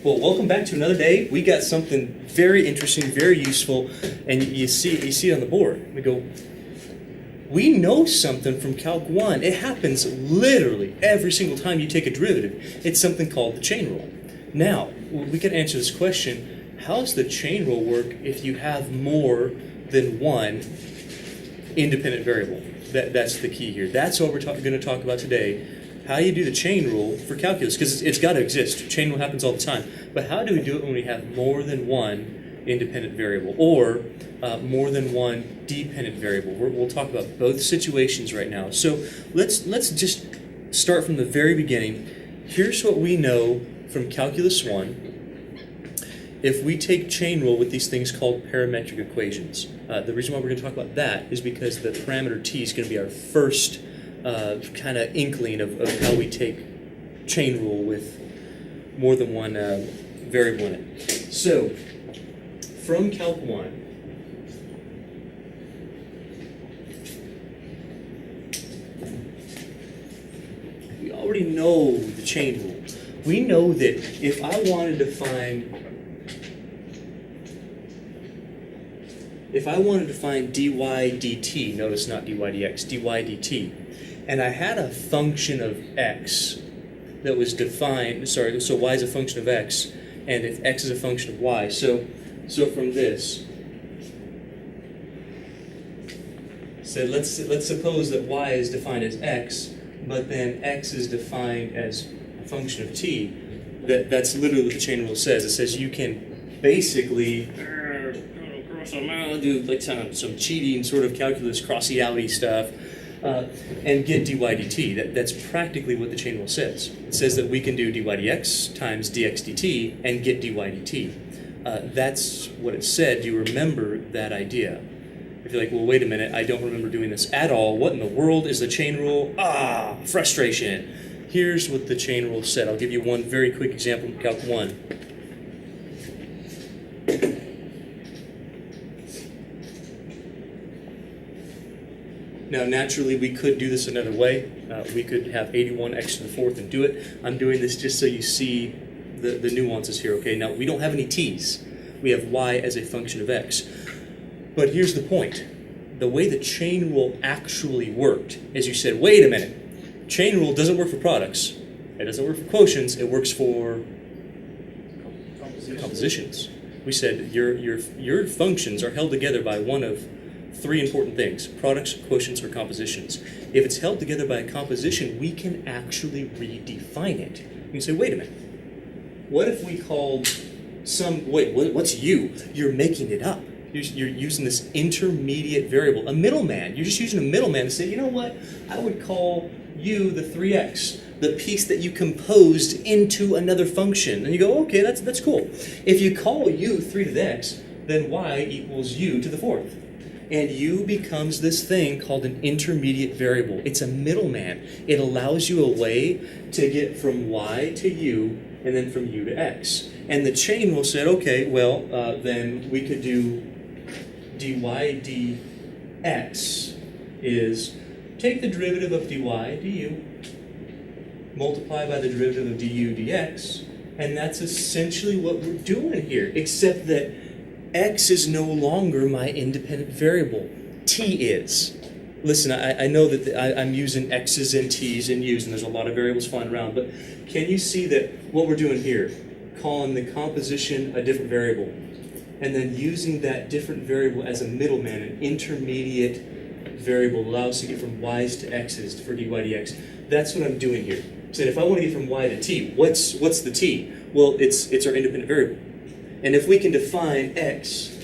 Well, welcome back to another day. We got something very interesting, very useful, and you see it on the board. We go, we know something from Calc 1. It happens literally every single time you take a derivative. It's something called the chain rule. Now, we can answer this question, how does the chain rule work if you have more than one independent variable? That's the key here. That's what we're going to talk about today. How you do the chain rule for calculus, because it's got to exist. Chain rule happens all the time. But how do we do it when we have more than one independent variable or more than one dependent variable? We'll talk about both situations right now. So let's just start from the very beginning. Here's what we know from Calculus 1. If we take chain rule with these things called parametric equations. The reason why we're going to talk about that is because the parameter t is going to be our first kind of inkling of how we take chain rule with more than one variable in it. So, from Calc 1, we already know the chain rule. We know that if I wanted to find dy dt, notice not dy dx, dy dt, and I had a function of x that was defined, so y is a function of x, and if x is a function of y, so from this, so let's suppose that y is defined as x, but then x is defined as a function of t. That's literally what the chain rule says. It says you can basically do like some cheating sort of calculus cross-equality stuff and get dy dt. That's practically what the chain rule says. It says that we can do dy dx times dx dt and get dy dt. That's what it said. Do you remember that idea? If you're like, well, wait a minute, I don't remember doing this at all. What in the world is the chain rule? Frustration. Here's what the chain rule said. I'll give you one very quick example from Calc 1. Now, naturally, we could do this another way. We could have 81x to the fourth and do it. I'm doing this just so you see the nuances here, okay? Now, we don't have any t's. We have y as a function of x. But here's the point. The way the chain rule actually worked is you said, wait a minute. Chain rule doesn't work for products. It doesn't work for quotients. It works for compositions. We said your functions are held together by one of three important things: products, quotients, or compositions. If it's held together by a composition, we can actually redefine it. You can say, wait a minute. What if we called what's u? You're making it up. You're using this intermediate variable, a middleman. You're just using a middleman to say, you know what? I would call u the 3x, the piece that you composed into another function. And you go, okay, that's cool. If you call u 3 to the x, then y equals u to the fourth. And u becomes this thing called an intermediate variable. It's a middleman. It allows you a way to get from y to u and then from u to x. And the chain rule said, okay, well, then we could do dy dx is take the derivative of dy du, multiply by the derivative of du dx, and that's essentially what we're doing here, except that x is no longer my independent variable. T is. Listen, I know that I'm using x's and t's and u's, and there's a lot of variables flying around, but can you see that what we're doing here, calling the composition a different variable, and then using that different variable as a middleman, an intermediate variable, allows us to get from y's to x's for dy dx. That's what I'm doing here. So if I want to get from y to t, what's the t? Well, it's our independent variable. And if we can define x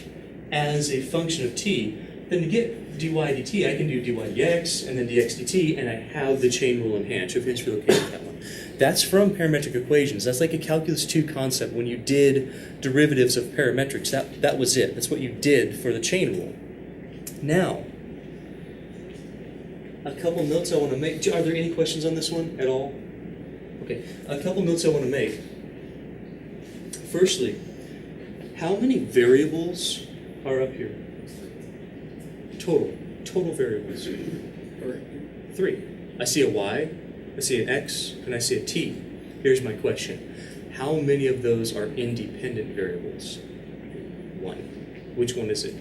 as a function of t, then to get dy dt, I can do dy dx and then dx dt, and I have the chain rule in hand. So if it's really okay with that one. That's from parametric equations. That's like a Calculus 2 concept. When you did derivatives of parametrics, that was it. That's what you did for the chain rule. Now, a couple notes I want to make. Are there any questions on this one at all? Okay, a couple notes I want to make. Firstly, how many variables are up here? Total variables. 3. I see a y, I see an x, and I see a t. Here's my question. How many of those are independent variables? One. Which one is it?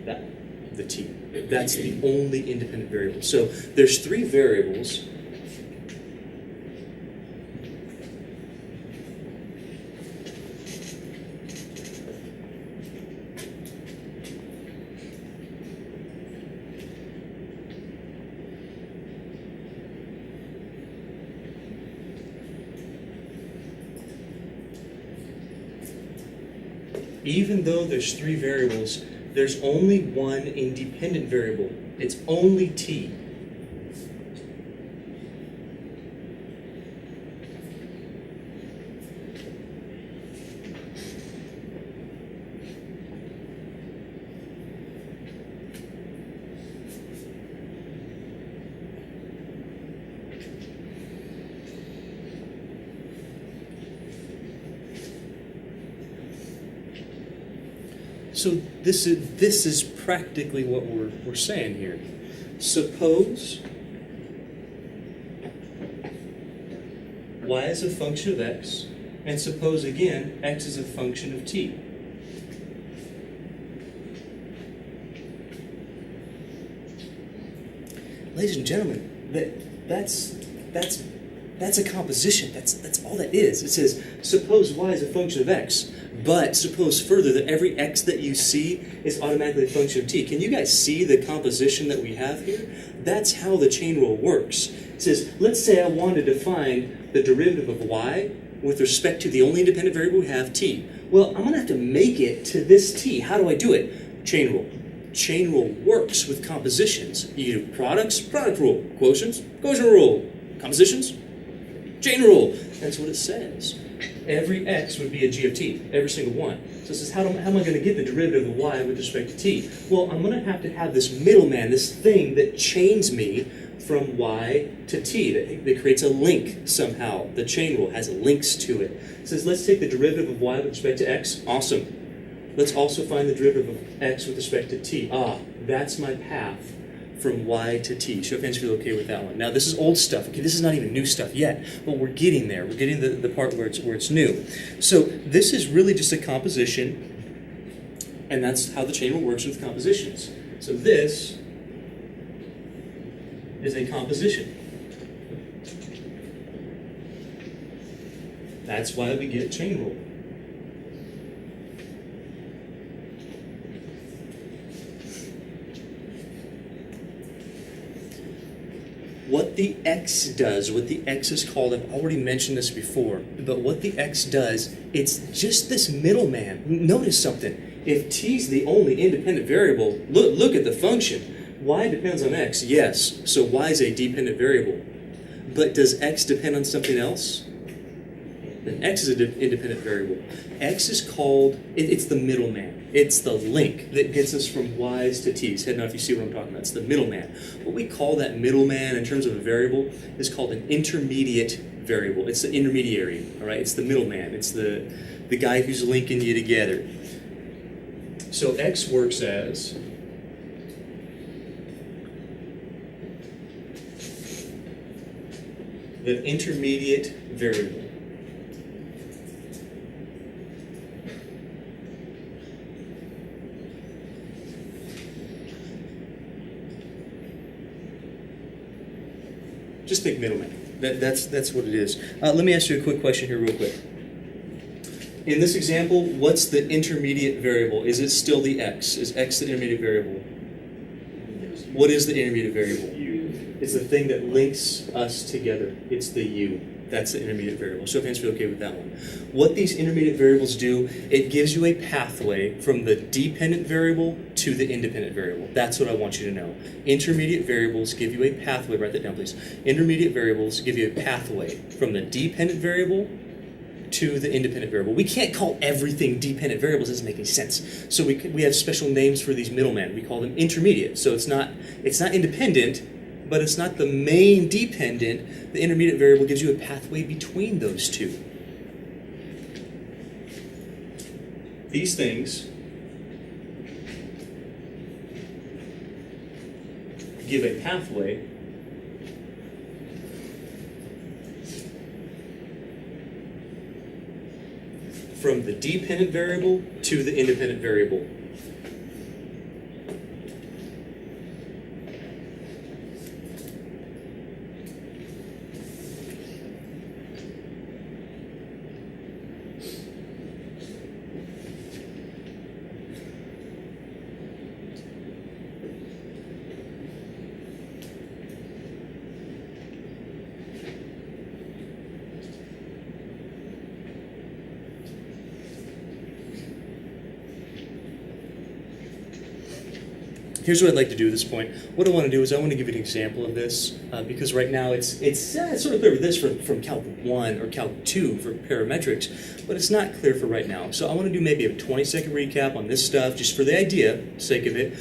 That. The t. That's the only independent variable. So there's 3 variables. Even though there's 3 variables, there's only one independent variable. It's only t. So this is practically what we're saying here. Suppose y is a function of x, and suppose again x is a function of t. Ladies and gentlemen, that's a composition. That's all that is. It says suppose y is a function of x. But suppose further that every x that you see is automatically a function of t. Can you guys see the composition that we have here? That's how the chain rule works. It says, let's say I wanted to find the derivative of y with respect to the only independent variable we have, t. Well, I'm going to have to make it to this t. How do I do it? Chain rule. Chain rule works with compositions. You do products, product rule. Quotients, quotient rule. Compositions, chain rule. That's what it says. Every x would be a g of t, every single one. So it says, how am I going to get the derivative of y with respect to t? Well, I'm going to have this middleman, this thing that chains me from y to t, that creates a link somehow. The chain rule has links to it. It says, let's take the derivative of y with respect to x. Awesome. Let's also find the derivative of x with respect to t. That's my path from y to t. Show of hands if you're okay with that one. Now, this is old stuff. Okay, this is not even new stuff yet, but we're getting there. We're getting the part where it's new. So this is really just a composition, and that's how the chain rule works with compositions. So this is a composition. That's why we get chain rule. What the x does, what the x is called, I've already mentioned this before, but what the x does, it's just this middleman. Notice something. If t is the only independent variable, look at the function. Y depends on x, yes, so y is a dependent variable. But does x depend on something else? Then x is an independent variable. X is called, it's the middleman. It's the link that gets us from y's to t's. Head nod if you see what I'm talking about. It's the middleman. What we call that middleman in terms of a variable is called an intermediate variable. It's the intermediary, all right? It's the middleman. It's the guy who's linking you together. So x works as the intermediate variable. Just think middleman. That's what it is. Let me ask you a quick question here real quick. In this example, what's the intermediate variable? Is it still the x? Is x the intermediate variable? What is the intermediate variable? U. It's the thing that links us together. It's the u. That's the intermediate variable. Show of hands if you're okay with that one. What these intermediate variables do, it gives you a pathway from the dependent variable to the independent variable. That's what I want you to know. Intermediate variables give you a pathway. Write that down, please. Intermediate variables give you a pathway from the dependent variable to the independent variable. We can't call everything dependent variables. It doesn't make any sense. So we have special names for these middlemen. We call them intermediate. So it's not independent, but it's not the main dependent. The intermediate variable gives you a pathway between those two. These things give a pathway from the dependent variable to the independent variable. Here's what I'd like to do at this point. What I want to do is I want to give you an example of this because right now it's sort of clear with this from Calc 1 or Calc 2 for parametrics, but it's not clear for right now. So I want to do maybe a 20-second recap on this stuff just for the sake of it.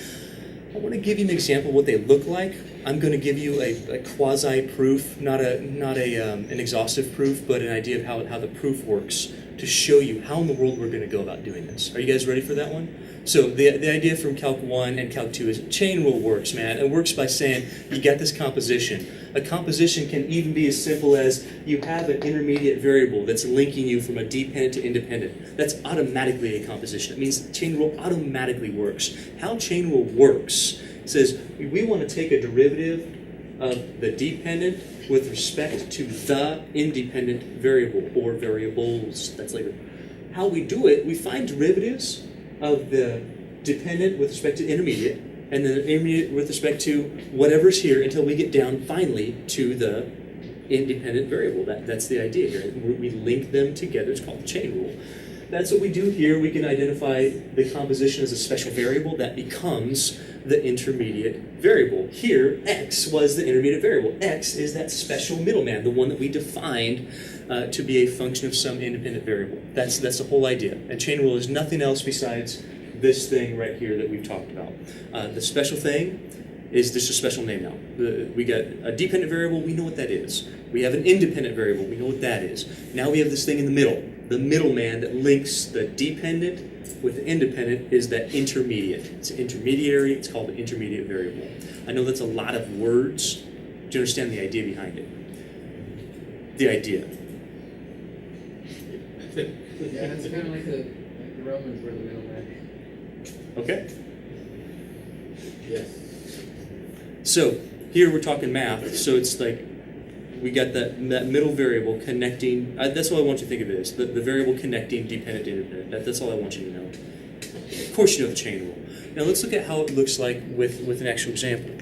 I want to give you an example of what they look like. I'm going to give you a quasi-proof, not an exhaustive proof, but an idea of how the proof works to show you how in the world we're going to go about doing this. Are you guys ready for that one? So the idea from Calc 1 and Calc 2 is chain rule works, man. It works by saying you get this composition. A composition can even be as simple as you have an intermediate variable that's linking you from a dependent to independent. That's automatically a composition. It means chain rule automatically works. How chain rule works says we want to take a derivative of the dependent with respect to the independent variable or variables. That's later. How we do it, we find derivatives of the dependent with respect to intermediate, and then the intermediate with respect to whatever's here until we get down finally to the independent variable. That's the idea here. We link them together. It's called the chain rule. That's what we do here. We can identify the composition as a special variable that becomes the intermediate variable. Here, x was the intermediate variable. X is that special middleman, the one that we defined to be a function of some independent variable. That's the whole idea. And chain rule is nothing else besides this thing right here that we've talked about. The special thing is just a special name now. We got a dependent variable, we know what that is. We have an independent variable, we know what that is. Now we have this thing in the middle. The middleman that links the dependent with the independent is that intermediate. It's an intermediary, it's called the intermediate variable. I know that's a lot of words. Do you understand the idea behind it? The idea. Yeah, it's kind of like the Romans were the middleman. Okay. Yes. So here we're talking math, so it's like we got that middle variable connecting, that's all I want you to think of it as, the variable connecting dependent to independent. That's all I want you to know. Of course you know the chain rule. Now let's look at how it looks like with an actual example.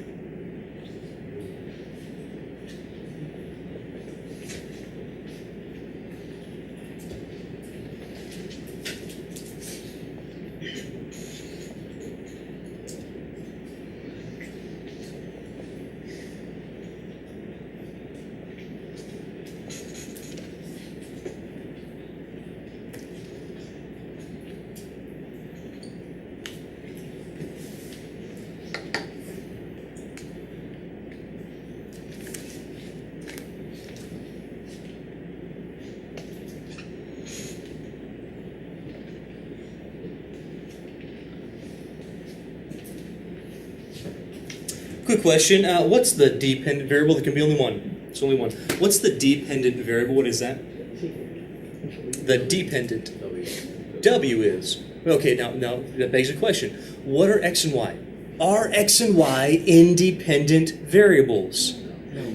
Quick question, what's the dependent variable? There can be only one. It's only one. What's the dependent variable? What is that? The dependent. W is. Okay, now that begs the question. What are x and y? Are x and y independent variables?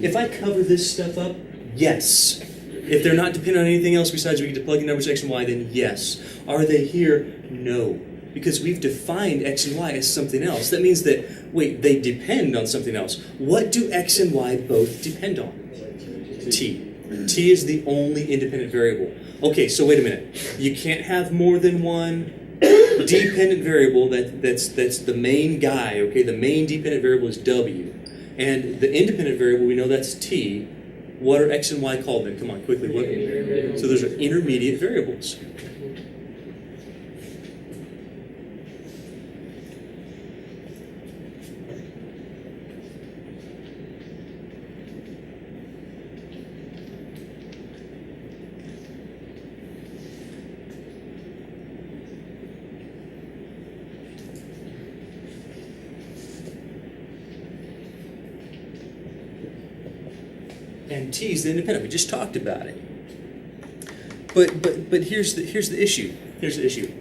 If I cover this stuff up, yes. If they're not dependent on anything else besides we get to plug in numbers x and y, then yes. Are they here? No. Because we've defined x and y as something else. That means that, wait, they depend on something else. What do x and y both depend on? T. T is the only independent variable. Okay, so wait a minute. You can't have more than one dependent variable that's the main guy, okay? The main dependent variable is w. And the independent variable, we know that's t. What are x and y called then? Come on, quickly. What? So those are intermediate variables. And t is the independent. We just talked about it. But here's the issue. Here's the issue.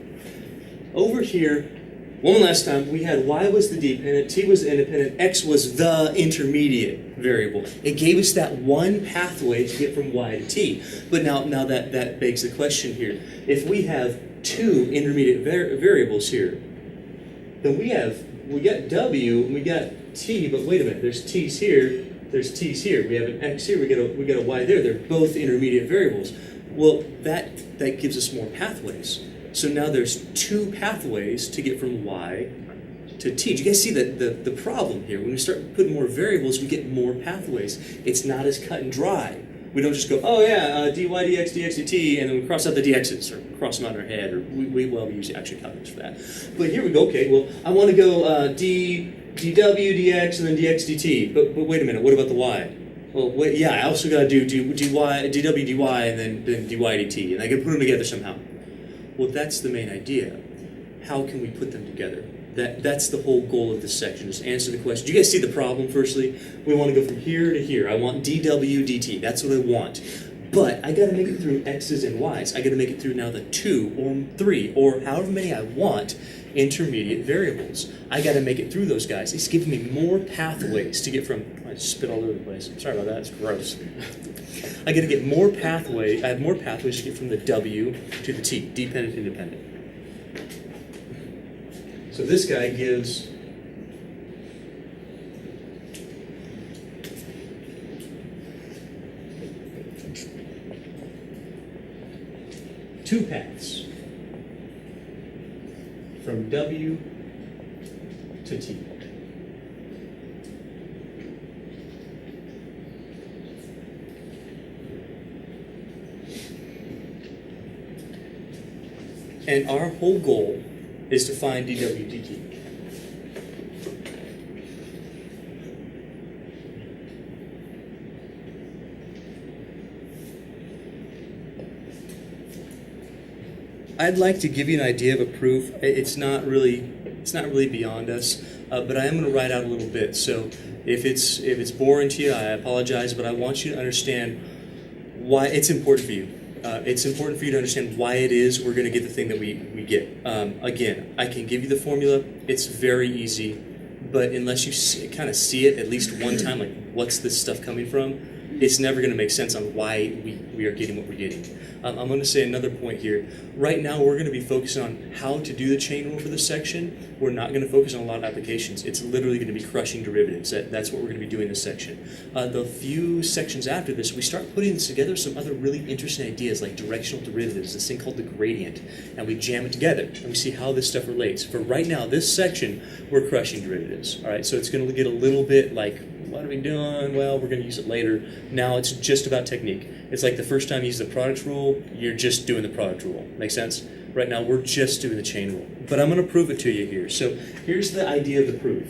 Over here, one last time, we had y was the dependent, t was the independent, x was the intermediate variable. It gave us that one pathway to get from y to t. But now that begs the question here. If we have two intermediate variables here, then we got w and we got t, but wait a minute, there's t's here, there's t's here. We have an x here, we got a y there. They're both intermediate variables. Well, that gives us more pathways. So now there's two pathways to get from y to t. Do you guys see the problem here? When we start putting more variables, we get more pathways. It's not as cut and dry. We don't just go, oh yeah, dy, dx, dx, dt, and then we cross out the dx's, or cross them out in our head, or we use actually calculus for that. But here we go, okay, well, I want to go dw, dx, and then dx, dt. But wait a minute, what about the y? Well, wait, yeah, I also got to do dy, dw, dy, and then dy, dt, and I can put them together somehow. Well, that's the main idea. How can we put them together? That's the whole goal of this section, is answer the question. Do you guys see the problem, firstly? We want to go from here to here. I want dw, dt. That's what I want. But I got to make it through x's and y's. I got to make it through now the 2 or 3 or however many I want intermediate variables. I got to make it through those guys. It's giving me more pathways to get from... I just spit all over the place. Sorry about that. It's gross. I got to get more pathways. I have more pathways to get from the w to the t, dependent, independent. So this guy gives two paths from w to t. And our whole goal is to find dw dt. I'd like to give you an idea of a proof. It's not really beyond us, but I am going to write out a little bit. So if it's boring to you, I apologize, but I want you to understand why it's important for you. It's important for you to understand why it is we're going to get the thing that we get. Again, I can give you the formula. It's very easy, but unless you kind of see it at least one time, like what's this stuff coming from, it's never going to make sense on why we are getting what we're getting. I'm going to say another point here. Right now, we're going to be focusing on how to do the chain rule for this section. We're not going to focus on a lot of applications. It's literally going to be crushing derivatives. That's what we're going to be doing in this section. The few sections after this, we start putting together some other really interesting ideas like directional derivatives, this thing called the gradient, and we jam it together, and we see how this stuff relates. For right now, this section, we're crushing derivatives. All right, so it's going to get a little bit like, what are we doing? Well, we're going to use it later. Now it's just about technique. It's like the first time you use the product rule, you're just doing the product rule. Make sense? Right now, we're just doing the chain rule. But I'm going to prove it to you here. So here's the idea of the proof.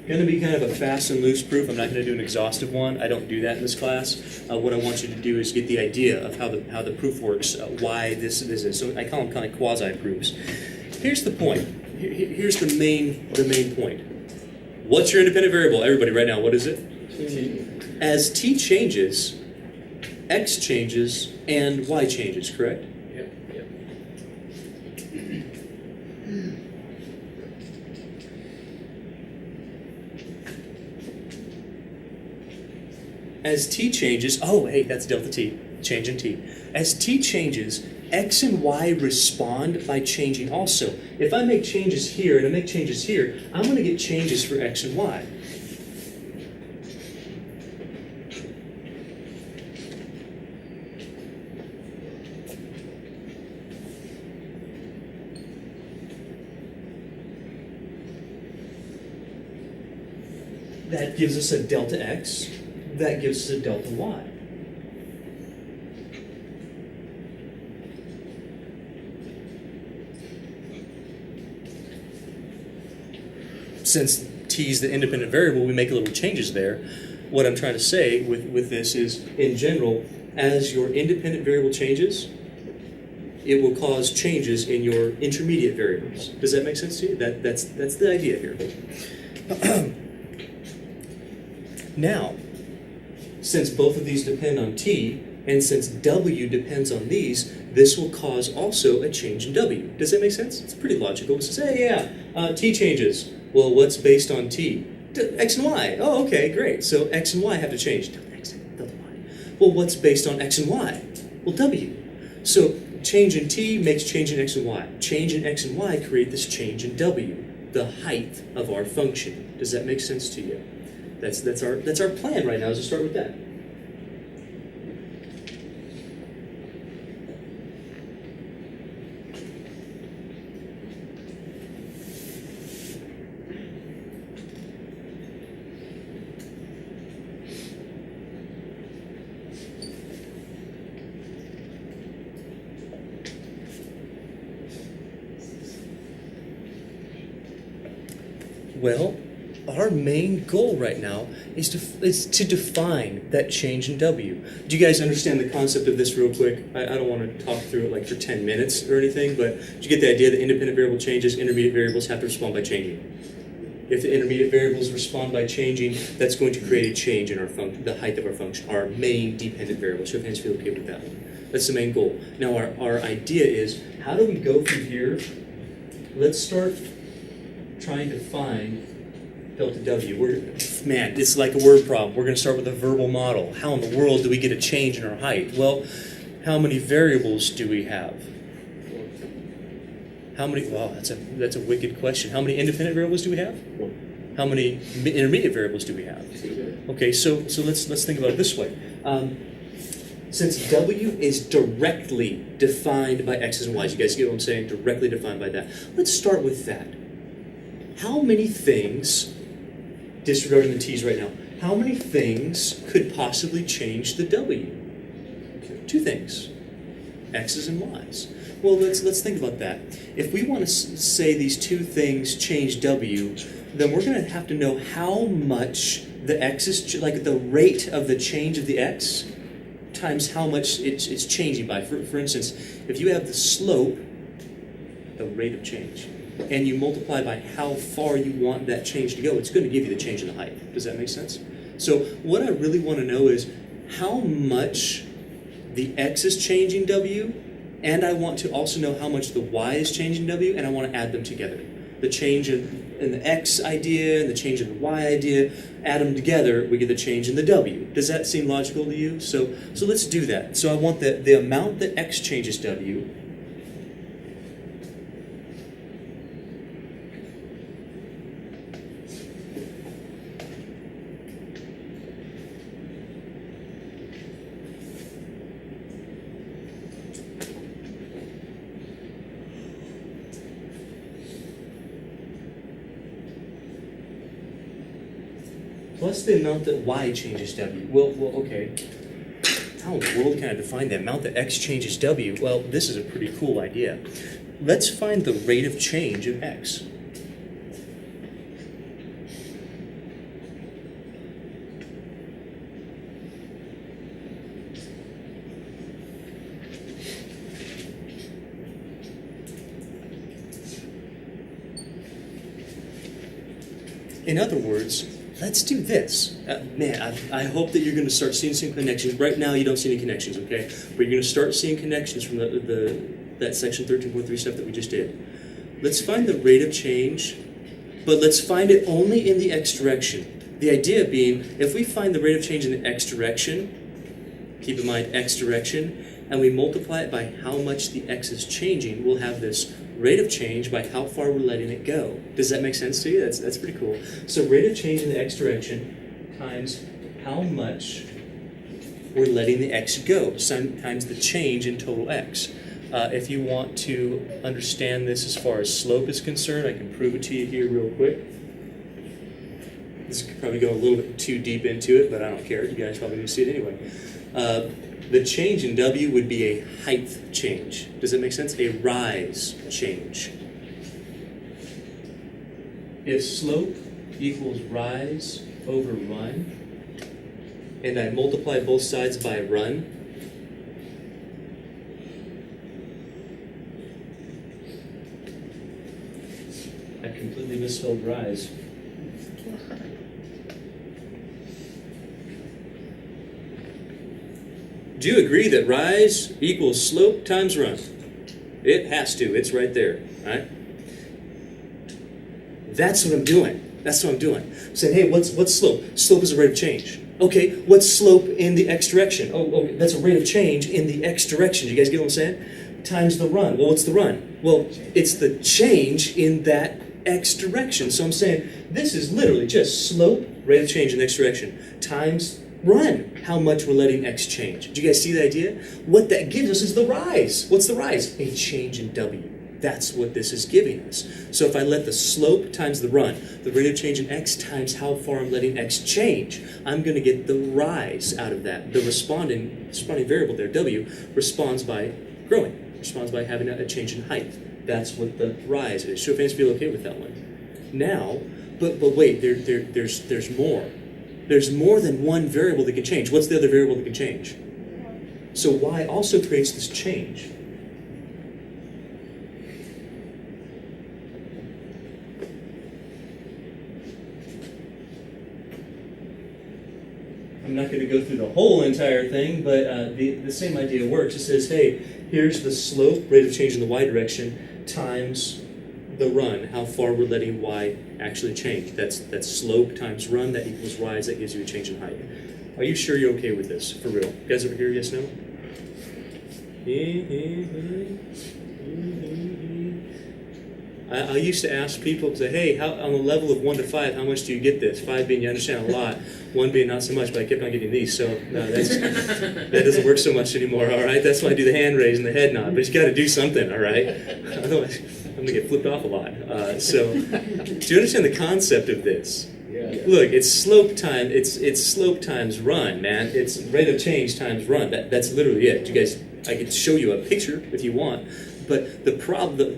Going to be kind of a fast and loose proof. I'm not going to do an exhaustive one. I don't do that in this class. What I want you to do is get the idea of how the proof works, why this is. So I call them kind of quasi-proofs. Here's the point. Here's the main point. What's your independent variable? Everybody right now, what is it? T. As t changes, x changes, and y changes, correct? Yep. As t changes, oh, hey, that's delta t, change in t. As t changes, x and y respond by changing also. If I make changes here and I make changes here, I'm going to get changes for x and y. That gives us a delta x. That gives us a delta y. Since t is the independent variable, we make little changes there. What I'm trying to say with this is, in general, as your independent variable changes, it will cause changes in your intermediate variables. Does that make sense to you? That's the idea here. Now, since both of these depend on t, and since w depends on these, this will cause also a change in w. Does that make sense? It's pretty logical. It says, hey, yeah, t changes. Well, what's based on t? X and y. Oh, okay, great. So x and y have to change. Delta x, delta y. Well, what's based on x and y? Well, w. So change in t makes change in x and y. Change in x and y create this change in w, the height of our function. Does that make sense to you? That's our plan right now, is to start with that. Well, our main goal right now is to define that change in W. Do you guys understand the concept of this real quick? I don't want to talk through it like for 10 minutes or anything, but do you get the idea that independent variable changes, intermediate variables have to respond by changing? If the intermediate variables respond by changing, that's going to create a change in our function, the height of our function, our main dependent variable. Show of hands if you feel okay with that one. That's the main goal. Now our idea is, how do we go from here? Let's start trying to find delta W. Man, it's like a word problem. We're going to start with a verbal model. How in the world do we get a change in our height? Well, how many variables do we have? How many? Wow, that's a wicked question. How many independent variables do we have? How many intermediate variables do we have? Okay, so let's think about it this way. Since W is directly defined by X's and Y's, you guys get what I'm saying? Directly defined by that. Let's start with that. How many things, disregarding the T's right now, how many things could possibly change the W? Two things, X's and Y's. Well, let's think about that. If we want to say these two things change W, then we're going to have to know how much the X is, like the rate of the change of the X, times how much it's changing by. For instance, if you have the slope, the rate of change, and you multiply by how far you want that change to go, it's going to give you the change in the height. Does that make sense? So what I really want to know is how much the X is changing W, and I want to also know how much the Y is changing W, and I want to add them together. The change in the X idea and the change in the Y idea, add them together, we get the change in the W. Does that seem logical to you? So let's do that. So I want the amount that X changes W, plus the amount that Y changes W. Well, okay. How in the world can I define the amount that X changes W? Well, this is a pretty cool idea. Let's find the rate of change of X. In other words, let's do this. Man, I hope that you're going to start seeing some connections. Right now, you don't see any connections, okay? But you're going to start seeing connections from that section 13.3 stuff that we just did. Let's find the rate of change, but let's find it only in the X direction. The idea being, if we find the rate of change in the X direction, keep in mind X direction, and we multiply it by how much the X is changing, we'll have this rate of change by how far we're letting it go. Does that make sense to you? That's pretty cool. So rate of change in the X direction times how much we're letting the X go, times the change in total X. If you want to understand this as far as slope is concerned, I can prove it to you here real quick. This could probably go a little bit too deep into it, but I don't care. You guys probably need to see it anyway. The change in W would be a height change. Does that make sense? A rise change. If slope equals rise over run, and I multiply both sides by run, I completely misspelled rise. Do you agree that rise equals slope times run? It has to. It's right there. All right? That's what I'm doing. That's what I'm doing. I'm saying, hey, what's slope? Slope is a rate of change. Okay, what's slope in the x direction? Oh, okay, that's a rate of change in the x direction. You guys get what I'm saying? Times the run. Well, what's the run? Well, it's the change in that x direction. So I'm saying this is literally just slope, rate of change in the x direction, times run, how much we're letting x change. Do you guys see the idea? What that gives us is the rise. What's the rise? A change in w. That's what this is giving us. So if I let the slope times the run, the rate of change in x times how far I'm letting x change, I'm going to get the rise out of that. The responding variable there, w, responds by growing, responds by having a change in height. That's what the rise is. Show of hands feel okay with that one. Now, but wait, there's more. There's more than one variable that can change. What's the other variable that can change? So y also creates this change. I'm not going to go through the whole entire thing, but the same idea works. It says, hey, here's the slope, rate of change in the y direction, times the run, how far we're letting y actually change. That's slope times run, that equals rise, that gives you a change in height. Are you sure you're okay with this, for real? You guys over here, yes, no? I used to ask people, say, hey, how, on a level of 1 to 5, how much do you get this? 5 being you understand a lot, 1 being not so much, but I kept on getting these, so no, that doesn't work so much anymore, all right? That's why I do the hand raise and the head nod, but you got to do something, all right? Otherwise, I'm going to get flipped off a lot. So, do you understand the concept of this? Yeah. Look, it's slope times run, man. It's rate of change times run. That's literally it. You guys, I could show you a picture if you want. But the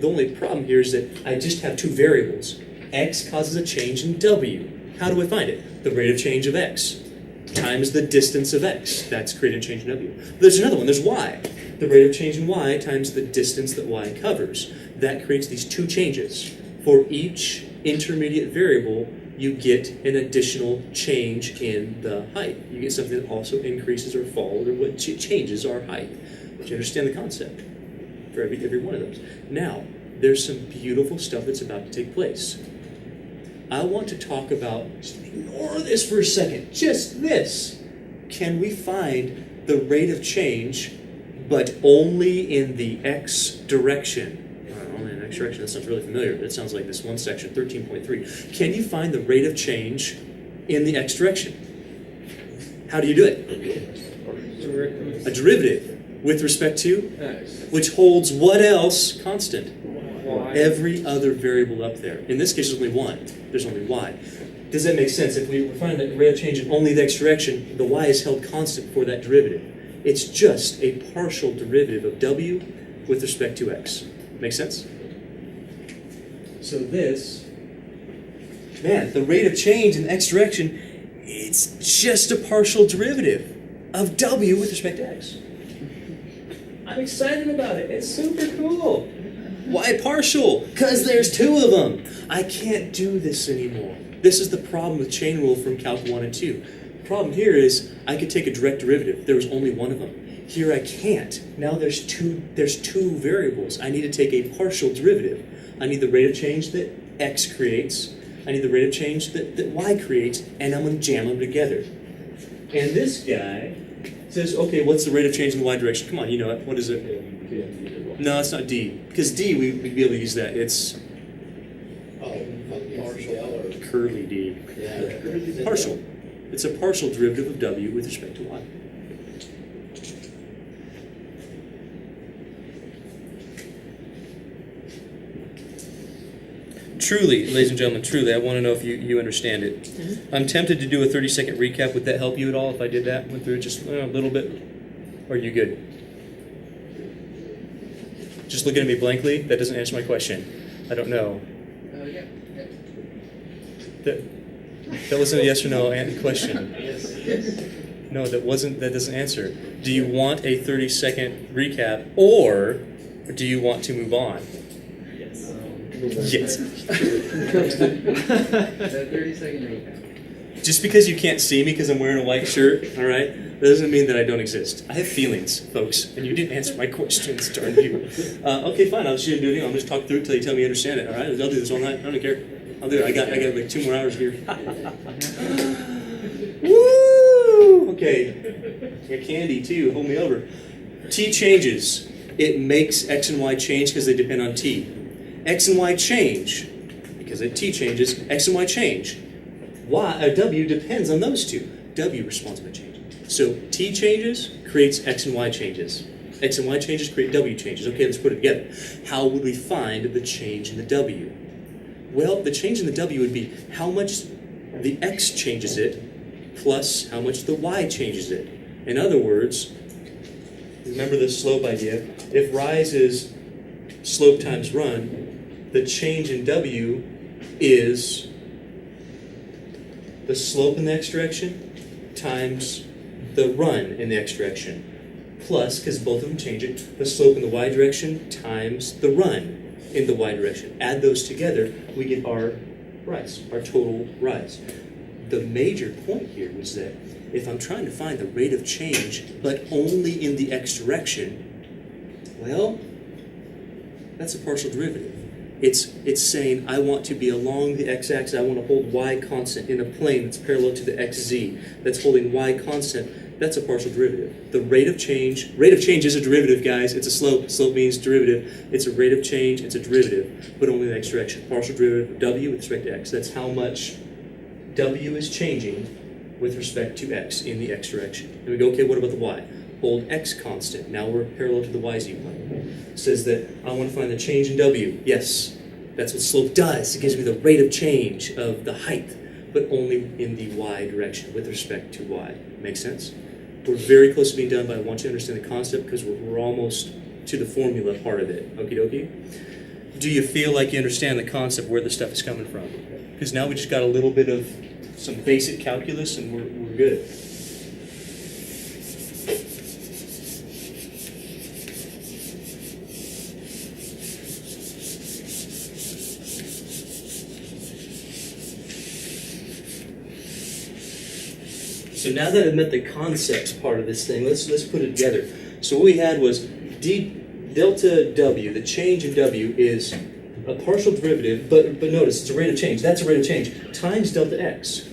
only problem here is that I just have two variables. X causes a change in W. How do I find it? The rate of change of X times the distance of X. That's creating a change in W. There's another one. There's Y. The rate of change in Y times the distance that Y covers. That creates these two changes. For each intermediate variable, you get an additional change in the height. You get something that also increases or falls, or what changes our height. Do you understand the concept? For every one of those. Now, there's some beautiful stuff that's about to take place. I want to talk about, just ignore this for a second, just this. Can we find the rate of change, but only in the x direction? Only in the x direction, that sounds really familiar. That sounds like this one section, 13.3. Can you find the rate of change in the x direction? How do you do it? A derivative. With respect to X, which holds what else constant? Y. Every other variable up there. In this case, there's only one. There's only Y. Does that make sense? If we find that rate of change in only the X direction, the Y is held constant for that derivative. It's just a partial derivative of W with respect to X. Make sense? So this, man, the rate of change in the X direction, it's just a partial derivative of W with respect to X. I'm excited about it. It's super cool. Why partial? Because there's two of them. I can't do this anymore. This is the problem with chain rule from Calc 1 and 2. The problem here is I could take a direct derivative. There was only one of them. Here I can't. Now there's two variables. I need to take a partial derivative. I need the rate of change that X creates. I need the rate of change that Y creates, and I'm going to jam them together. And this guy says, okay, what's the rate of change in the y direction? Come on, you know it. What is it? No, it's not d. Because d, we'd be able to use that. It's partial. Curly d. Yeah. Partial. It's a partial derivative of w with respect to y. Truly, ladies and gentlemen, truly, I want to know if you understand it. Mm-hmm. I'm tempted to do a 30-second recap. Would that help you at all if I did that? Went through it just a little bit? Or are you good? Just looking at me blankly? That doesn't answer my question. I don't know. Yeah. That wasn't a yes or no question. Yes. No, that doesn't answer. Do you want a 30-second recap, or do you want to move on? Yes. That 30-second recap. Just because you can't see me because I'm wearing a white shirt, all right? doesn't mean that I don't exist. I have feelings, folks, and you didn't answer my questions, darn you. Okay, fine. I'll just do it. I'll just talk through it till you tell me you understand it. All right, I'll do this all night. I don't care. I'll do it. I got like 2 more hours here. Woo! Okay, got candy too. Hold me over. T changes. It makes x and y change because they depend on t. X and y change because t changes. X and y change. W depends on those two. W responds by change. So T changes creates X and Y changes. X and Y changes create W changes. Okay, let's put it together. How would we find the change in the W? Well, the change in the W would be how much the X changes it plus how much the Y changes it. In other words, remember the slope idea. If rise is slope times run, the change in W is the slope in the x direction times the run in the x direction, plus, because both of them change it, the slope in the y direction times the run in the y direction. Add those together, we get our rise, our total rise. The major point here was that if I'm trying to find the rate of change, but only in the x direction, well, that's a partial derivative. It's saying I want to be along the x-axis, I want to hold y constant in a plane that's parallel to the xz, that's holding y constant. That's a partial derivative. The rate of change is a derivative, guys. It's a slope. Slope means derivative. It's a rate of change, it's a derivative, but only in the x direction. Partial derivative of w with respect to x. That's how much w is changing with respect to x in the x direction. And we go, okay, what about the y? Hold x constant. Now we're parallel to the yz plane. It says that I want to find the change in w. Yes, that's what slope does. It gives me the rate of change of the height, but only in the y direction with respect to y. Make sense? We're very close to being done, but I want you to understand the concept because we're almost to the formula part of it. Okie dokie? Do you feel like you understand the concept, where the stuff is coming from? Because now we just got a little bit of some basic calculus and we're good. So now that I've met the concepts part of this thing, let's put it together. So what we had was delta W, the change in W is a partial derivative, but notice it's a rate of change. That's a rate of change times delta X.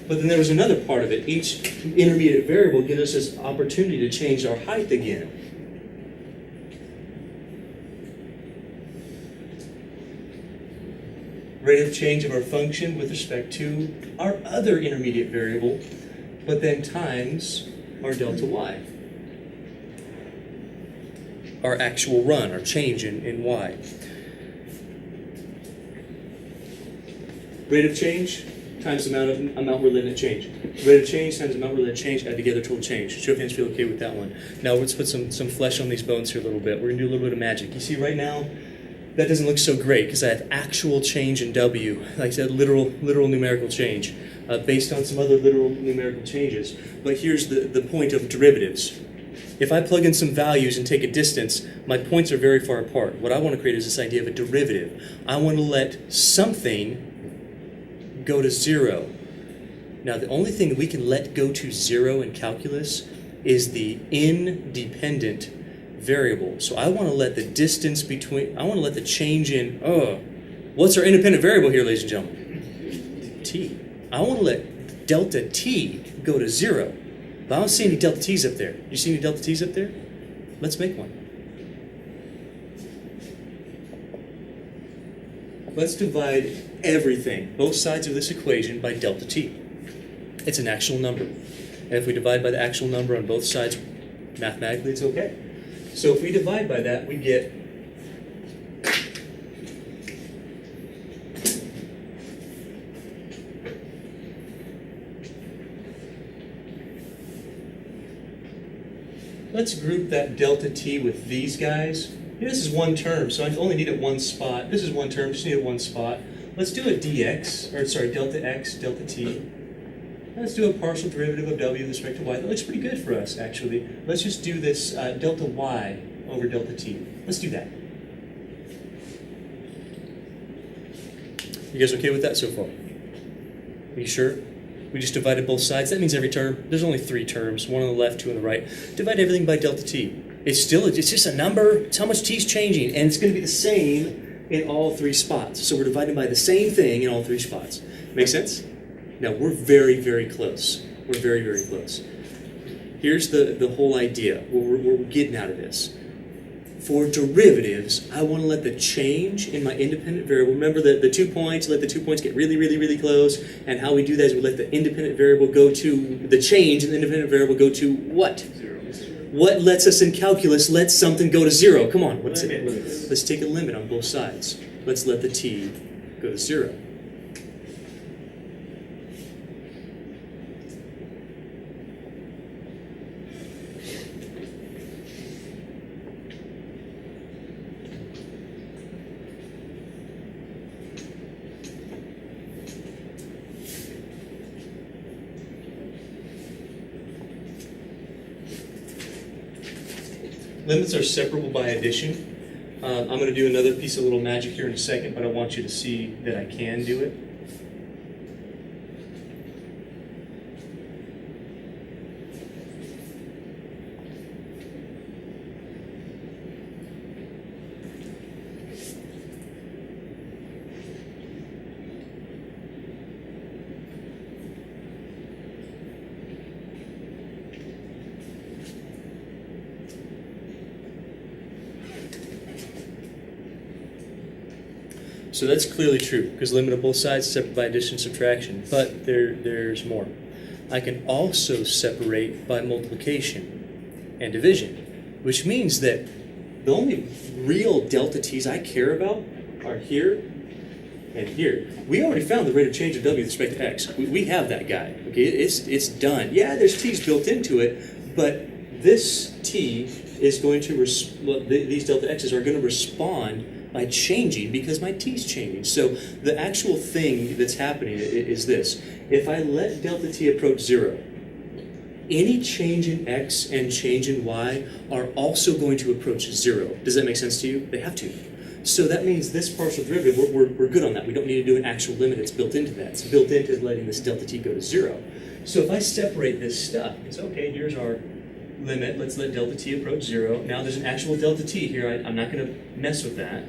But then there was another part of it. Each intermediate variable gives us this opportunity to change our height again. Rate of change of our function with respect to our other intermediate variable, but then times our delta y. Our actual run, our change in y. Rate of change times the amount we're letting it change. Rate of change times the amount we're letting it change, add together total change. Show of hands feel okay with that one. Now let's put some flesh on these bones here a little bit. We're going to do a little bit of magic. You see right now, that doesn't look so great because I have actual change in W, like I said, literal numerical change, based on some other literal numerical changes. But here's the point of derivatives. If I plug in some values and take a distance, my points are very far apart. What I want to create is this idea of a derivative. I want to let something go to 0. Now, the only thing that we can let go to 0 in calculus is the independent variable. So I want to let the distance between, I want to let the change in, what's our independent variable here, ladies and gentlemen? T. I want to let delta T go to 0. But I don't see any delta T's up there. You see any delta T's up there? Let's make one. Let's divide everything, both sides of this equation, by delta T. It's an actual number. And if we divide by the actual number on both sides, mathematically it's okay. So if we divide by that, we get let's group that delta T with these guys. Here, this is one term, so I only need it one spot. This is one term, just need it one spot. Let's do a dx, or sorry, delta x, delta t. Let's do a partial derivative of w with respect to y. That looks pretty good for us, actually. Let's just do this delta y over delta t. Let's do that. You guys okay with that so far? Are you sure? We just divided both sides. That means every term. There's only 3 terms, 1 on the left, 2 on the right. Divide everything by delta t. It's just a number. It's how much t is changing, and it's going to be the same in all 3 spots. So we're dividing by the same thing in all 3 spots. Make sense? Now we're very, very close. We're very, very close. Here's the whole idea. What we're getting out of this. For derivatives, I want to let the change in my independent variable, remember the 2 points, let the 2 points get really, really, really close, and how we do that is we let the independent variable go to, the change in the independent variable go to what? 0. What lets us in calculus let something go to 0? Come on, what's it? Limit. Let's take a limit on both sides. Let's let the t go to 0. Limits are separable by addition. I'm going to do another piece of little magic here in a second, but I want you to see that I can do it. So that's clearly true, because limit of both sides is separate by addition and subtraction. But there's more. I can also separate by multiplication and division, which means that the only real delta t's I care about are here and here. We already found the rate of change of w with respect to x. We have that guy. Okay, it's done. Yeah, there's t's built into it, but this t is going to, these delta x's are going to respond by changing because my t's changing. So the actual thing that's happening is this. If I let delta t approach 0, any change in x and change in y are also going to approach 0. Does that make sense to you? They have to. So that means this partial derivative, we're good on that. We don't need to do an actual limit. It's built into that. It's built into letting this delta t go to 0. So if I separate this stuff, it's okay, here's our limit. Let's let delta t approach 0. Now there's an actual delta t here. I'm not going to mess with that.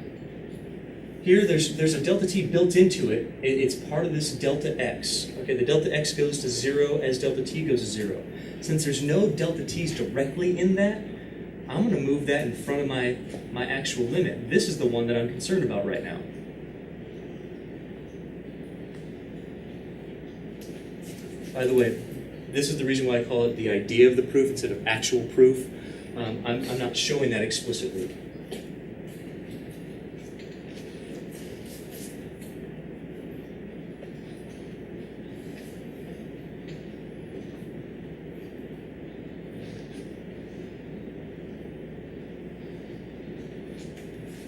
Here, there's a delta t built into it. It's part of this delta x. Okay, the delta x goes to 0 as delta t goes to 0. Since there's no delta t's directly in that, I'm going to move that in front of my actual limit. This is the one that I'm concerned about right now. By the way, this is the reason why I call it the idea of the proof instead of actual proof. I'm not showing that explicitly.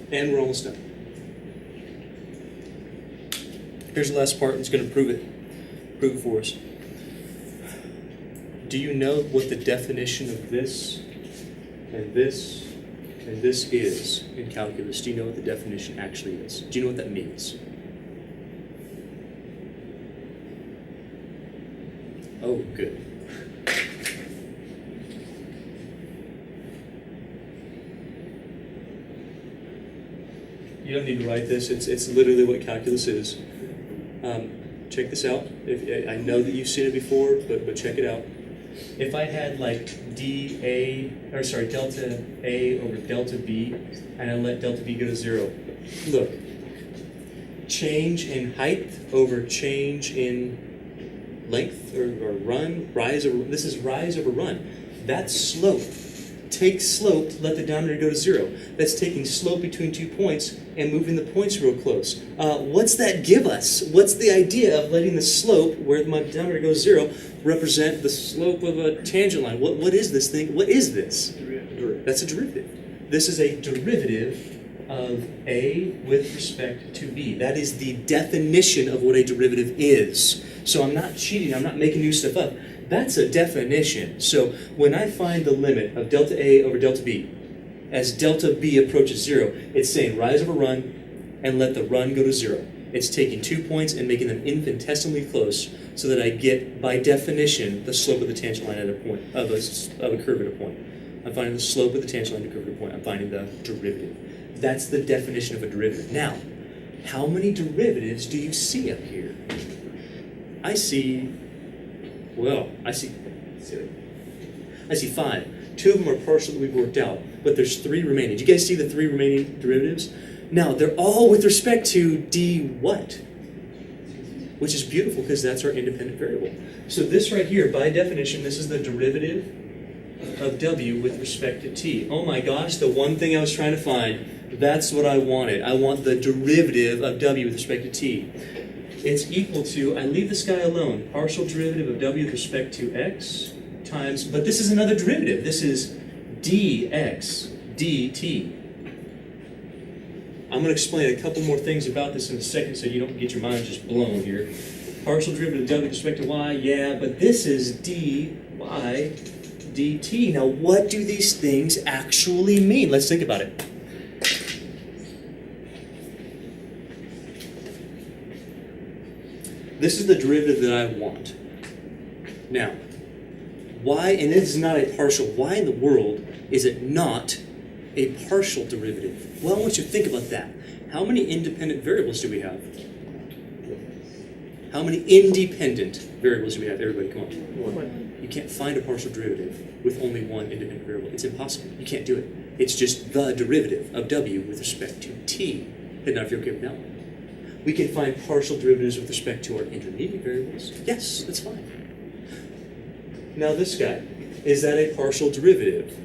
And we're almost done. Here's the last part that's going to prove it for us. Do you know what the definition of this and this and this is in calculus? Do you know what the definition actually is? Do you know what that means? Oh, good. You don't need to write this. It's literally what calculus is. Check this out. I know that you've seen it before, but check it out. If I had like delta A over delta B, and I let delta B go to 0, look. Change in height over change in length or run, rise over, this is rise over run. That's slope. Take slope, let the diameter go to 0. That's taking slope between 2 points and moving the points real close. What's that give us? What's the idea of letting the slope, where my diameter goes 0, represent the slope of a tangent line? What is this thing? What is this? That's a derivative. This is a derivative of A with respect to B. That is the definition of what a derivative is. So I'm not cheating. I'm not making new stuff up. That's a definition. So when I find the limit of delta A over delta B, as delta B approaches 0, it's saying rise over run and let the run go to 0. It's taking 2 points and making them infinitesimally close so that I get, by definition, the slope of the tangent line at a point, of a curve at a point. I'm finding the slope of the tangent line at a curve at a point. I'm finding the derivative. That's the definition of a derivative. Now, how many derivatives do you see up here? I see 5. 2 of them are partial that we've worked out, but there's 3 remaining. Do you guys see the 3 remaining derivatives? Now, they're all with respect to d what? Which is beautiful because that's our independent variable. So this right here, by definition, this is the derivative of w with respect to t. Oh my gosh, the one thing I was trying to find, that's what I wanted. I want the derivative of w with respect to t. It's equal to, I leave this guy alone, partial derivative of w with respect to x times, but this is another derivative. This is dx dt. I'm going to explain a couple more things about this in a second so you don't get your mind just blown here. Partial derivative of w with respect to y, yeah, but this is dy dt. Now, what do these things actually mean? Let's think about it. This is the derivative that I want. Now, why, and this is not a partial, why in the world is it not a partial derivative? Well, I want you to think about that. How many independent variables do we have? How many independent variables do we have? Everybody, come on. 1. You can't find a partial derivative with only one independent variable. It's impossible. You can't do it. It's just the derivative of w with respect to t. And now, if you're okay with that one. We can find partial derivatives with respect to our intermediate variables. Yes, that's fine. Now this guy, is that a partial derivative?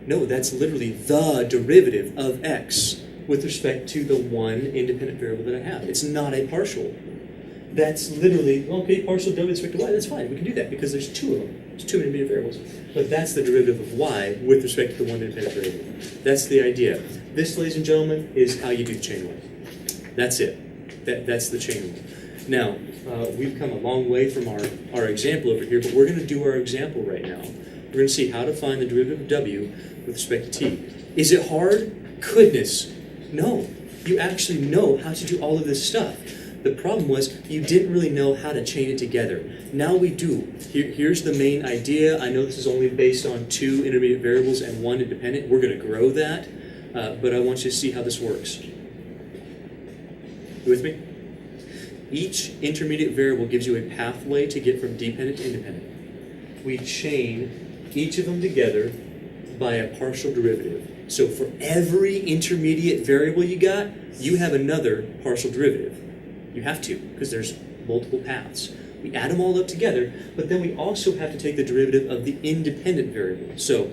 No, that's literally the derivative of x with respect to the one independent variable that I have. It's not a partial. That's literally, okay, partial w with respect to y, that's fine. We can do that because there's 2 of them. There's 2 intermediate variables. But that's the derivative of y with respect to the one independent variable. That's the idea. This, ladies and gentlemen, is how you do the chain rule. That's it. That's the chain rule. Now, we've come a long way from our example over here, but we're going to do our example right now. We're going to see how to find the derivative of w with respect to t. Is it hard? Goodness, no. You actually know how to do all of this stuff. The problem was you didn't really know how to chain it together. Now we do. Here's the main idea. I know this is only based on 2 intermediate variables and 1 independent. We're going to grow that, but I want you to see how this works. You with me? Each intermediate variable gives you a pathway to get from dependent to independent. We chain each of them together by a partial derivative. So for every intermediate variable you got, you have another partial derivative. You have to, because there's multiple paths. We add them all up together, but then we also have to take the derivative of the independent variable. So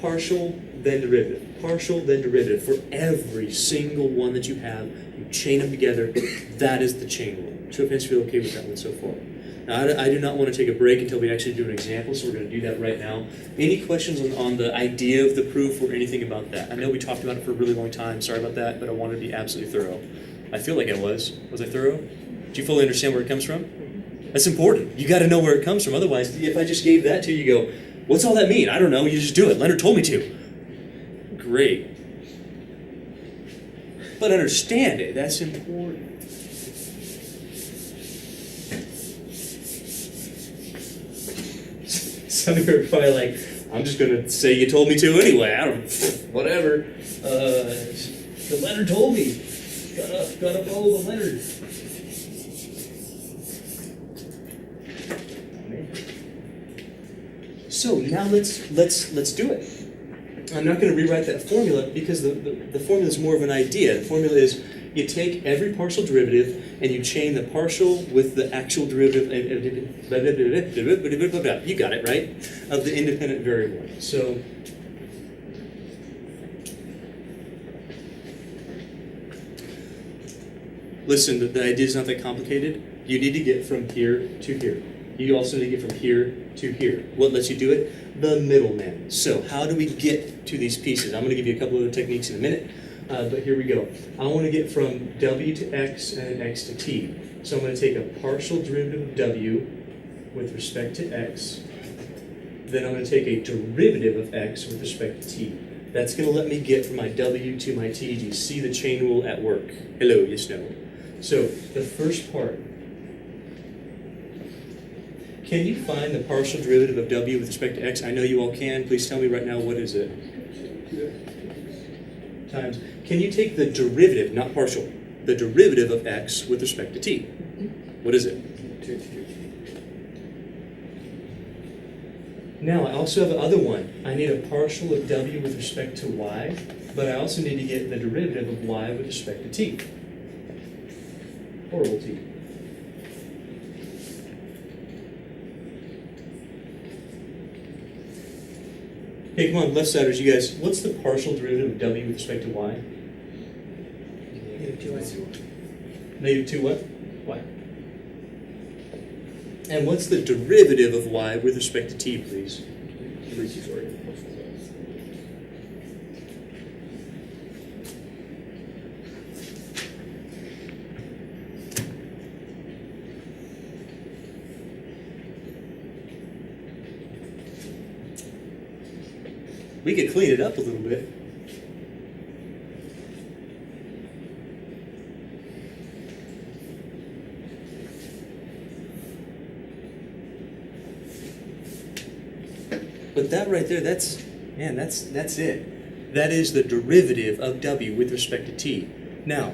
partial, then derivative. Partial, then derivative. For every single one that you have, you chain them together. That is the chain rule. So if you feel okay with that one so far. Now, I do not want to take a break until we actually do an example, so we're going to do that right now. Any questions on the idea of the proof or anything about that? I know we talked about it for a really long time. Sorry about that, but I wanted to be absolutely thorough. I feel like I was. Was I thorough? Do you fully understand where it comes from? That's important. You got to know where it comes from. Otherwise, if I just gave that to you, you go, what's all that mean? I don't know. You just do it. Leonard told me to. Great. But understand it. That's important. Some of you are probably like, I'm just going to say you told me to anyway. I don't, whatever. The Leonard told me. Gotta follow the Leonard. So now let's do it. I'm not going to rewrite that formula because the formula is more of an idea. The formula is you take every partial derivative and you chain the partial with the actual derivative. You got it, right? Of the independent variable. So listen, the idea is not that complicated. You need to get from here to here. You also need to get from here to here. What lets you do it? The middleman. So how do we get to these pieces? I'm going to give you a couple of techniques in a minute, but here we go. I want to get from w to x and then x to t. So I'm going to take a partial derivative of w with respect to x. Then I'm going to take a derivative of x with respect to t. That's going to let me get from my w to my t. Do you see the chain rule at work? Hello, yes, no. So the first part. Can you find the partial derivative of w with respect to x? I know you all can. Please tell me right now, what is it? Times. Can you take the derivative, not partial, the derivative of x with respect to t? What is it? Now, I also have the other one. I need a partial of w with respect to y, but I also need to get the derivative of y with respect to t. Horrible t. Hey, come on, left-siders, you guys. What's the partial derivative of w with respect to y? Negative 2 what? Y. And what's the derivative of y with respect to t, please? We could clean it up a little bit. But that right there, that's it. That is the derivative of w with respect to t. Now,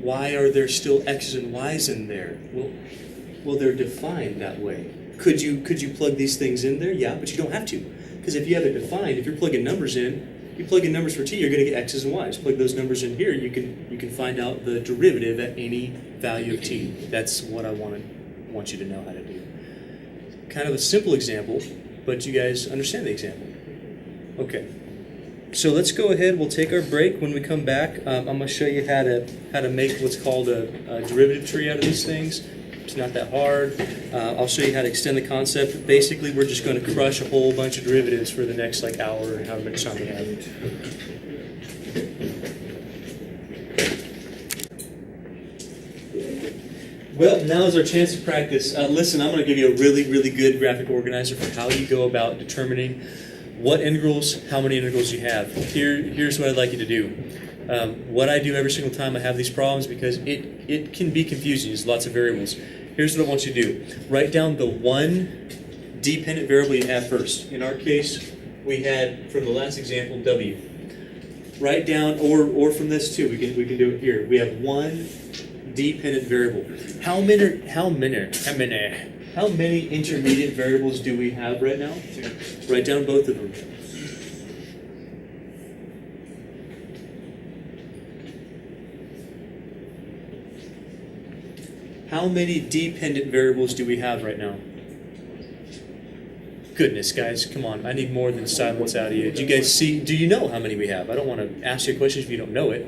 why are there still x's and y's in there? Well, they're defined that way. Could you plug these things in there? Yeah, but you don't have to. Because if you have it defined, if you're plugging numbers in, you plug in numbers for t, you're going to get x's and y's. Plug those numbers in here, you can find out the derivative at any value of t. That's what I want you to know how to do. Kind of a simple example, but you guys understand the example. Okay. So let's go ahead. We'll take our break. When we come back, I'm going to show you how to make what's called a derivative tree out of these things. It's not that hard. I'll show you how to extend the concept. Basically, we're just going to crush a whole bunch of derivatives for the next hour or however much time we have. Well, now is our chance to practice. Listen, I'm going to give you a really, really good graphic organizer for how you go about determining what integrals, how many integrals you have. Here's what I'd like you to do. What I do every single time I have these problems, because it can be confusing. There's lots of variables. Here's what I want you to do. Write down the one dependent variable you have first. In our case, we had, from the last example, w. Write down, or from this too, we can do it here. We have one dependent variable. How many intermediate variables do we have right now? Write down both of them. How many dependent variables do we have right now? Goodness, guys, come on. I need more than silence out of you. Do you guys see? Do you know how many we have? I don't want to ask you a question if you don't know it.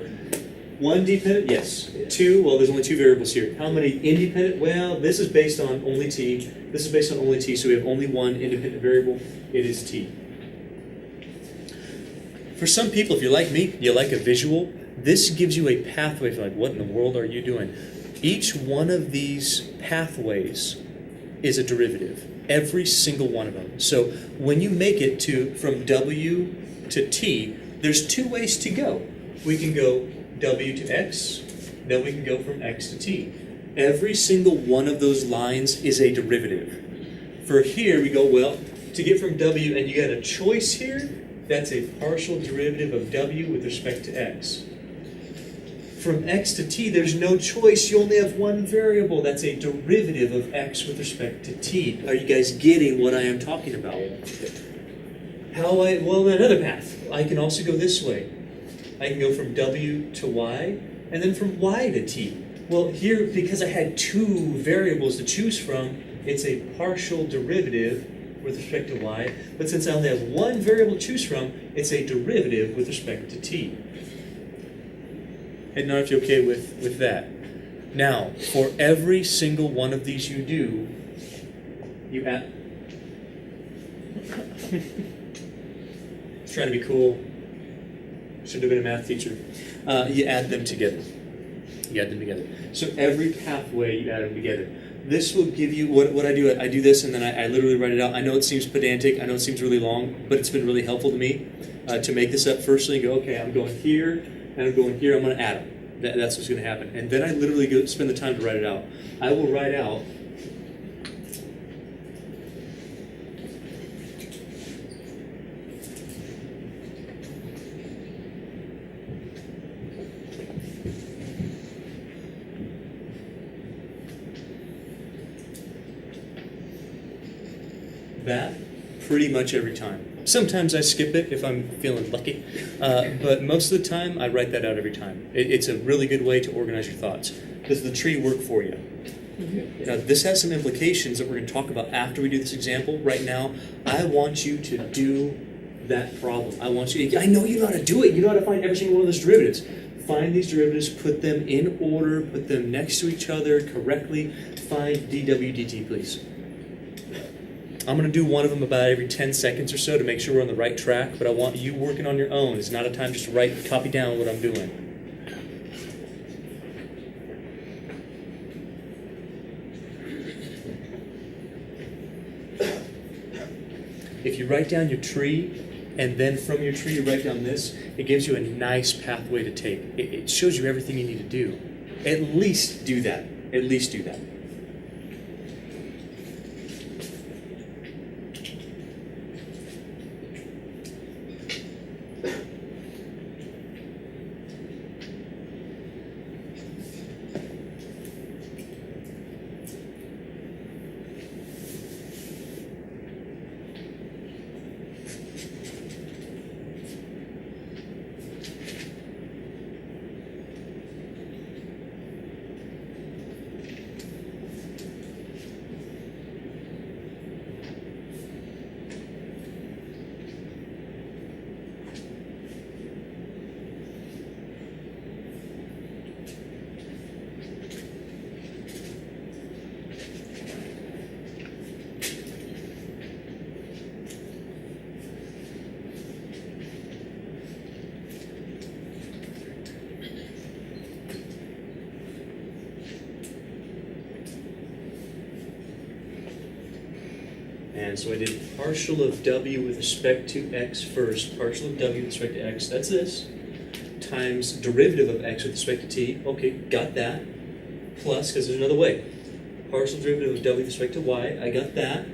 One dependent? Yes. Two? Well, there's only two variables here. How many independent? Well, this is based on only t. This is based on only t, so we have only one independent variable. It is t. For some people, if you're like me, you like a visual. This gives you a pathway. If you're like, what in the world are you doing? Each one of these pathways is a derivative. Every single one of them. So when you make it from w to t, there's two ways to go. We can go w to x, then we can go from x to t. Every single one of those lines is a derivative. For here, we go, well, to get from w, and you got a choice here, that's a partial derivative of w with respect to x. From x to t, there's no choice. You only have one variable. That's a derivative of x with respect to t. Are you guys getting what I am talking about? Well, another path. I can also go this way. I can go from w to y, and then from y to t. Well, here, because I had two variables to choose from, it's a partial derivative with respect to y. But since I only have one variable to choose from, it's a derivative with respect to t. And not if you're okay with that. Now, for every single one of these you do, you add. Trying to be cool. Should have been a math teacher. You add them together. So every pathway, you add them together. This will give you, what I do, I do this and then I literally write it out. I know it seems pedantic, I know it seems really long, but it's been really helpful to me to make this up firstly and go, okay, I'm going here, and I'm going here, I'm going to add them. That's what's going to happen. And then I literally go spend the time to write it out. I will write out that pretty much every time. Sometimes I skip it if I'm feeling lucky, but most of the time I write that out every time. It's a really good way to organize your thoughts. Does the tree work for you? Now, this has some implications that we're going to talk about after we do this example. Right now, I want you to do that problem. I know you know how to do it. You know how to find every single one of those derivatives. Find these derivatives, put them in order, put them next to each other correctly. Find dw dt, please. I'm going to do one of them about every 10 seconds or so to make sure we're on the right track, but I want you working on your own. It's not a time just to copy down what I'm doing. If you write down your tree, and then from your tree you write down this, it gives you a nice pathway to take. It shows you everything you need to do. At least do that. At least do that. And so I did partial of w with respect to x first. Partial of w with respect to x, that's this, times derivative of x with respect to t. Okay, got that. Plus, because there's another way. Partial derivative of w with respect to y, I got that.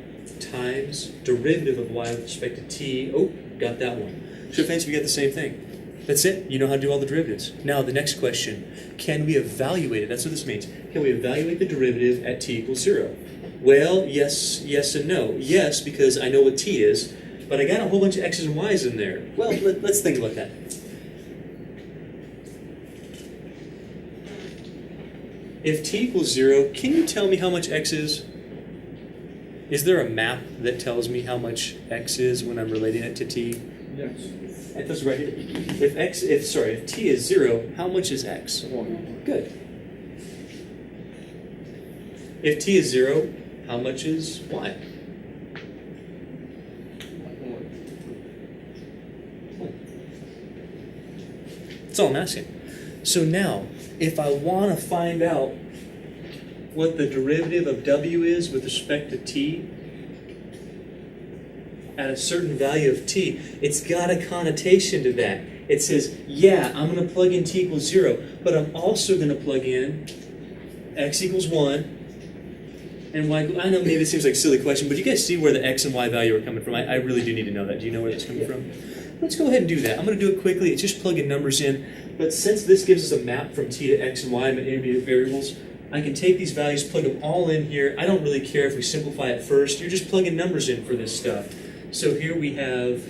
Times derivative of y with respect to t. Oh, got that one. So fancy, we get the same thing. That's it. You know how to do all the derivatives. Now, the next question. Can we evaluate it? That's what this means. Can we evaluate the derivative at t equals 0? Well, yes, and no. Yes, because I know what t is, but I got a whole bunch of x's and y's in there. Well, let's think about that. If t equals 0, can you tell me how much x is? Is there a map that tells me how much x is when I'm relating it to t? Yes. It does right here. If t is 0, how much is x? 1. Good. If t is 0, how much is y? 1. That's all I'm asking. So now, if I want to find out what the derivative of w is with respect to t at a certain value of t, it's got a connotation to that. It says, yeah, I'm going to plug in t equals 0, but I'm also going to plug in x equals 1, and y. I know maybe it seems like a silly question, but you guys see where the x and y value are coming from. I really do need to know that. Do you know where that's coming from? Let's go ahead and do that. I'm going to do it quickly. It's just plugging numbers in. But since this gives us a map from t to x and y and intermediate variables, I can take these values, plug them all in here. I don't really care if we simplify it first. You're just plugging numbers in for this stuff. So here we have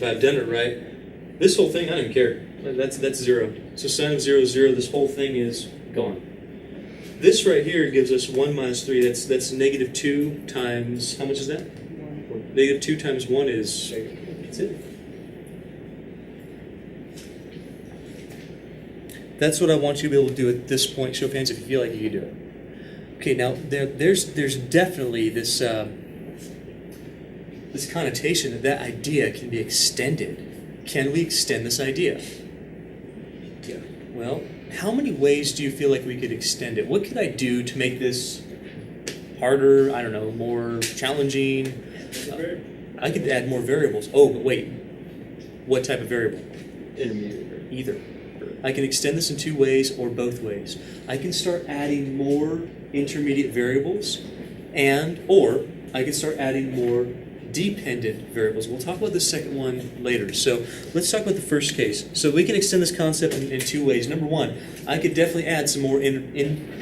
if I've done it right, this whole thing, I don't even care. That's 0. So sin of 0 is 0. This whole thing is gone. This right here gives us 1 minus 3. That's negative 2 times, how much is that? 1. Negative 2 times 1 is, that's it. That's what I want you to be able to do at this point. Show of hands if you feel like you can do it. Okay, now there's definitely this this connotation that that idea can be extended. Can we extend this idea? Yeah. Well, how many ways do you feel like we could extend it? What could I do to make this harder, I don't know, more challenging? I could add more variables. Oh, but wait. What type of variable? Intermediate. Either. I can extend this in two ways or both ways. I can start adding more intermediate variables or I can start adding more dependent variables. We'll talk about the second one later. So let's talk about the first case. So we can extend this concept in two ways. Number one, I could definitely add some more intermediate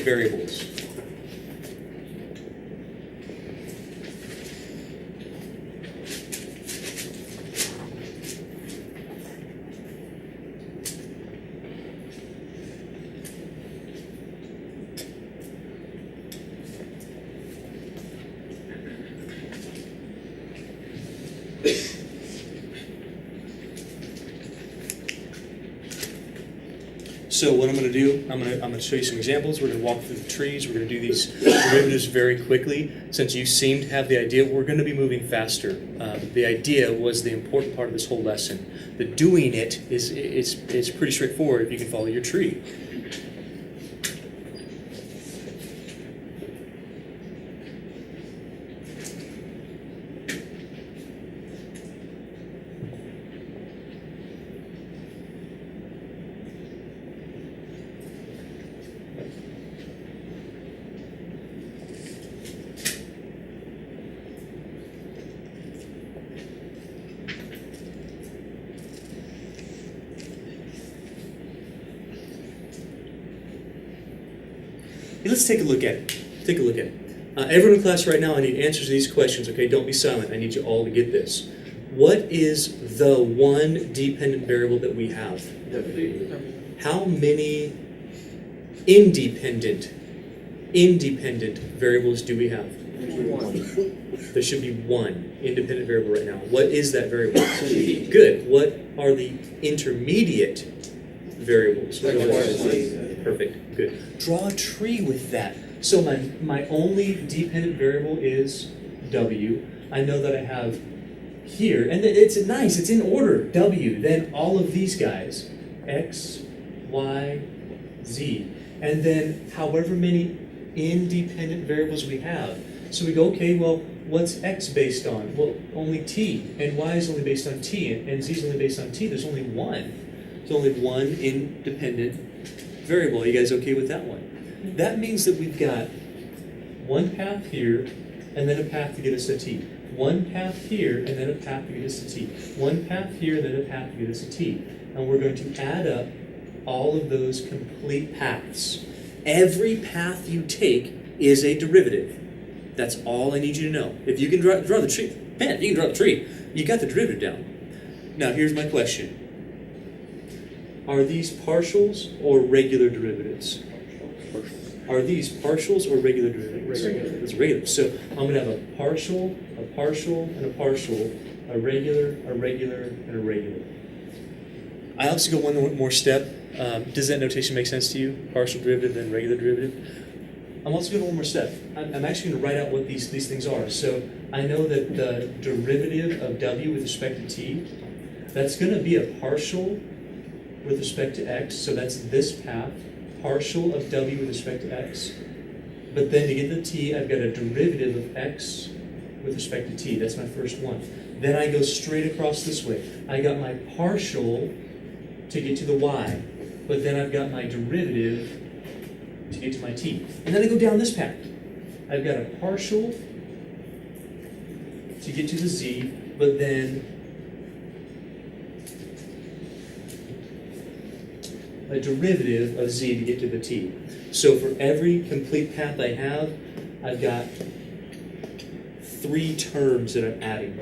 variables. So what I'm going to do, I'm going to show you some examples. We're going to walk through the trees. We're going to do these derivatives very quickly. Since you seem to have the idea, we're going to be moving faster. The idea was the important part of this whole lesson. The doing it is pretty straightforward if you can follow your tree. Let's take a look at it. Take a look at it. Everyone in class right now, I need answers to these questions, okay? Don't be silent. I need you all to get this. What is the one dependent variable that we have? How many independent variables do we have? There should be one independent variable right now. What is that variable? Good. What are the intermediate variables? Perfect. Good. Draw a tree with that. So my only dependent variable is W. I know that I have here, and it's nice, it's in order, W. Then all of these guys, X, Y, Z. And then however many independent variables we have. So we go, okay, well, what's X based on? Well, only T. And Y is only based on T. And Z is only based on T. There's only one. There's only one independent variable. Are you guys okay with that one? That means that we've got one path here, and then a path to get us to T. One path here, and then a path to get us to T. One path here, and then a path to get us to T. And we're going to add up all of those complete paths. Every path you take is a derivative. That's all I need you to know. If you can draw the tree, man, you can draw the tree. You got the derivative down. Now, here's my question. Are these partials or regular derivatives? Are these partials or regular derivatives? Regular. It's regular. So I'm going to have a partial, and a partial, a regular, and a regular. I also go one more step. Does that notation make sense to you? Partial derivative and regular derivative? I'm also going to go one more step. I'm actually going to write out what these things are. So I know that the derivative of W with respect to T, that's going to be a partial with respect to X. So that's this path. Partial of W with respect to X. But then to get the T, I've got a derivative of X with respect to T. That's my first one. Then I go straight across this way. I got my partial to get to the Y. But then I've got my derivative to get to my T. And then I go down this path. I've got a partial to get to the Z, but then a derivative of Z to get to the T. So for every complete path I have, I've got 3 terms that I'm adding.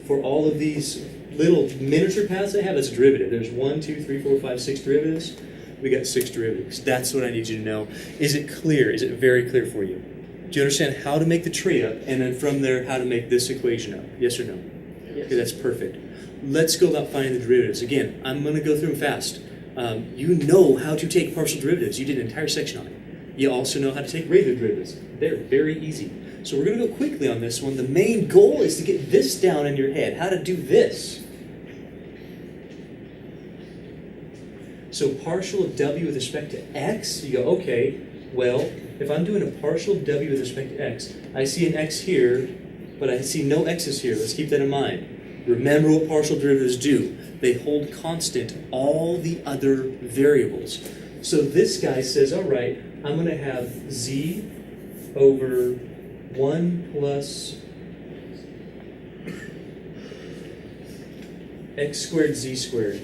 For all of these little miniature paths I have, that's a derivative. There's 1, 2, 3, 4, 5, 6 derivatives. We got 6 derivatives. That's what I need you to know. Is it clear? Is it very clear for you? Do you understand how to make the tree up, and then from there, how to make this equation up? Yes or no? Yes. Okay, that's perfect. Let's go about finding the derivatives. Again, I'm going to go through them fast. You know how to take partial derivatives. You did an entire section on it. You also know how to take regular derivatives. They're very easy. So we're going to go quickly on this one. The main goal is to get this down in your head, how to do this. So partial of w with respect to x, you go, okay, well, if I'm doing a partial of w with respect to x, I see an x here, but I see no x's here. Let's keep that in mind. Remember what partial derivatives do. They hold constant all the other variables. So this guy says, all right, I'm going to have z over 1 plus x squared z squared.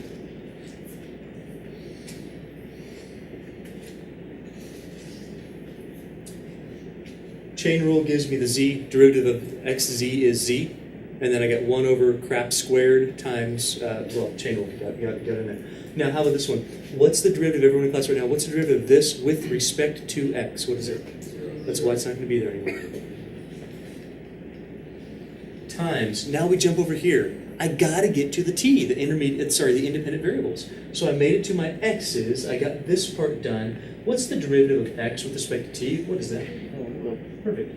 Chain rule gives me the z, derivative of xz is z, and then I get 1 over crap squared times, chain rule, got in there. Now, how about this one? What's the derivative, everyone in class right now, what's the derivative of this with respect to x? What is it? That's why it's not going to be there anymore. Times, now we jump over here. I got to get to the t, the independent variables. So I made it to my x's, I got this part done. What's the derivative of x with respect to t? What is that? Perfect.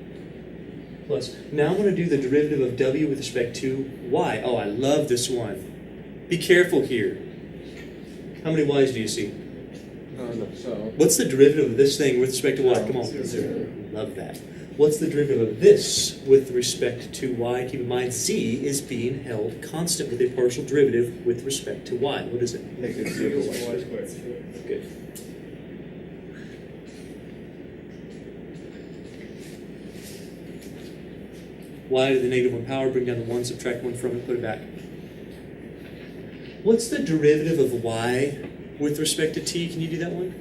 Plus, now I'm going to do the derivative of w with respect to y. Oh, I love this one. Be careful here. How many y's do you see? So. What's the derivative of this thing with respect to y? Come on. Zero. Love that. What's the derivative of this with respect to y? Keep in mind, z is being held constant with a partial derivative with respect to y. What is it? Negative 0 y squared. Good. Y to the negative 1 power, bring down the 1, subtract 1 from it, put it back. What's the derivative of y with respect to t? Can you do that one?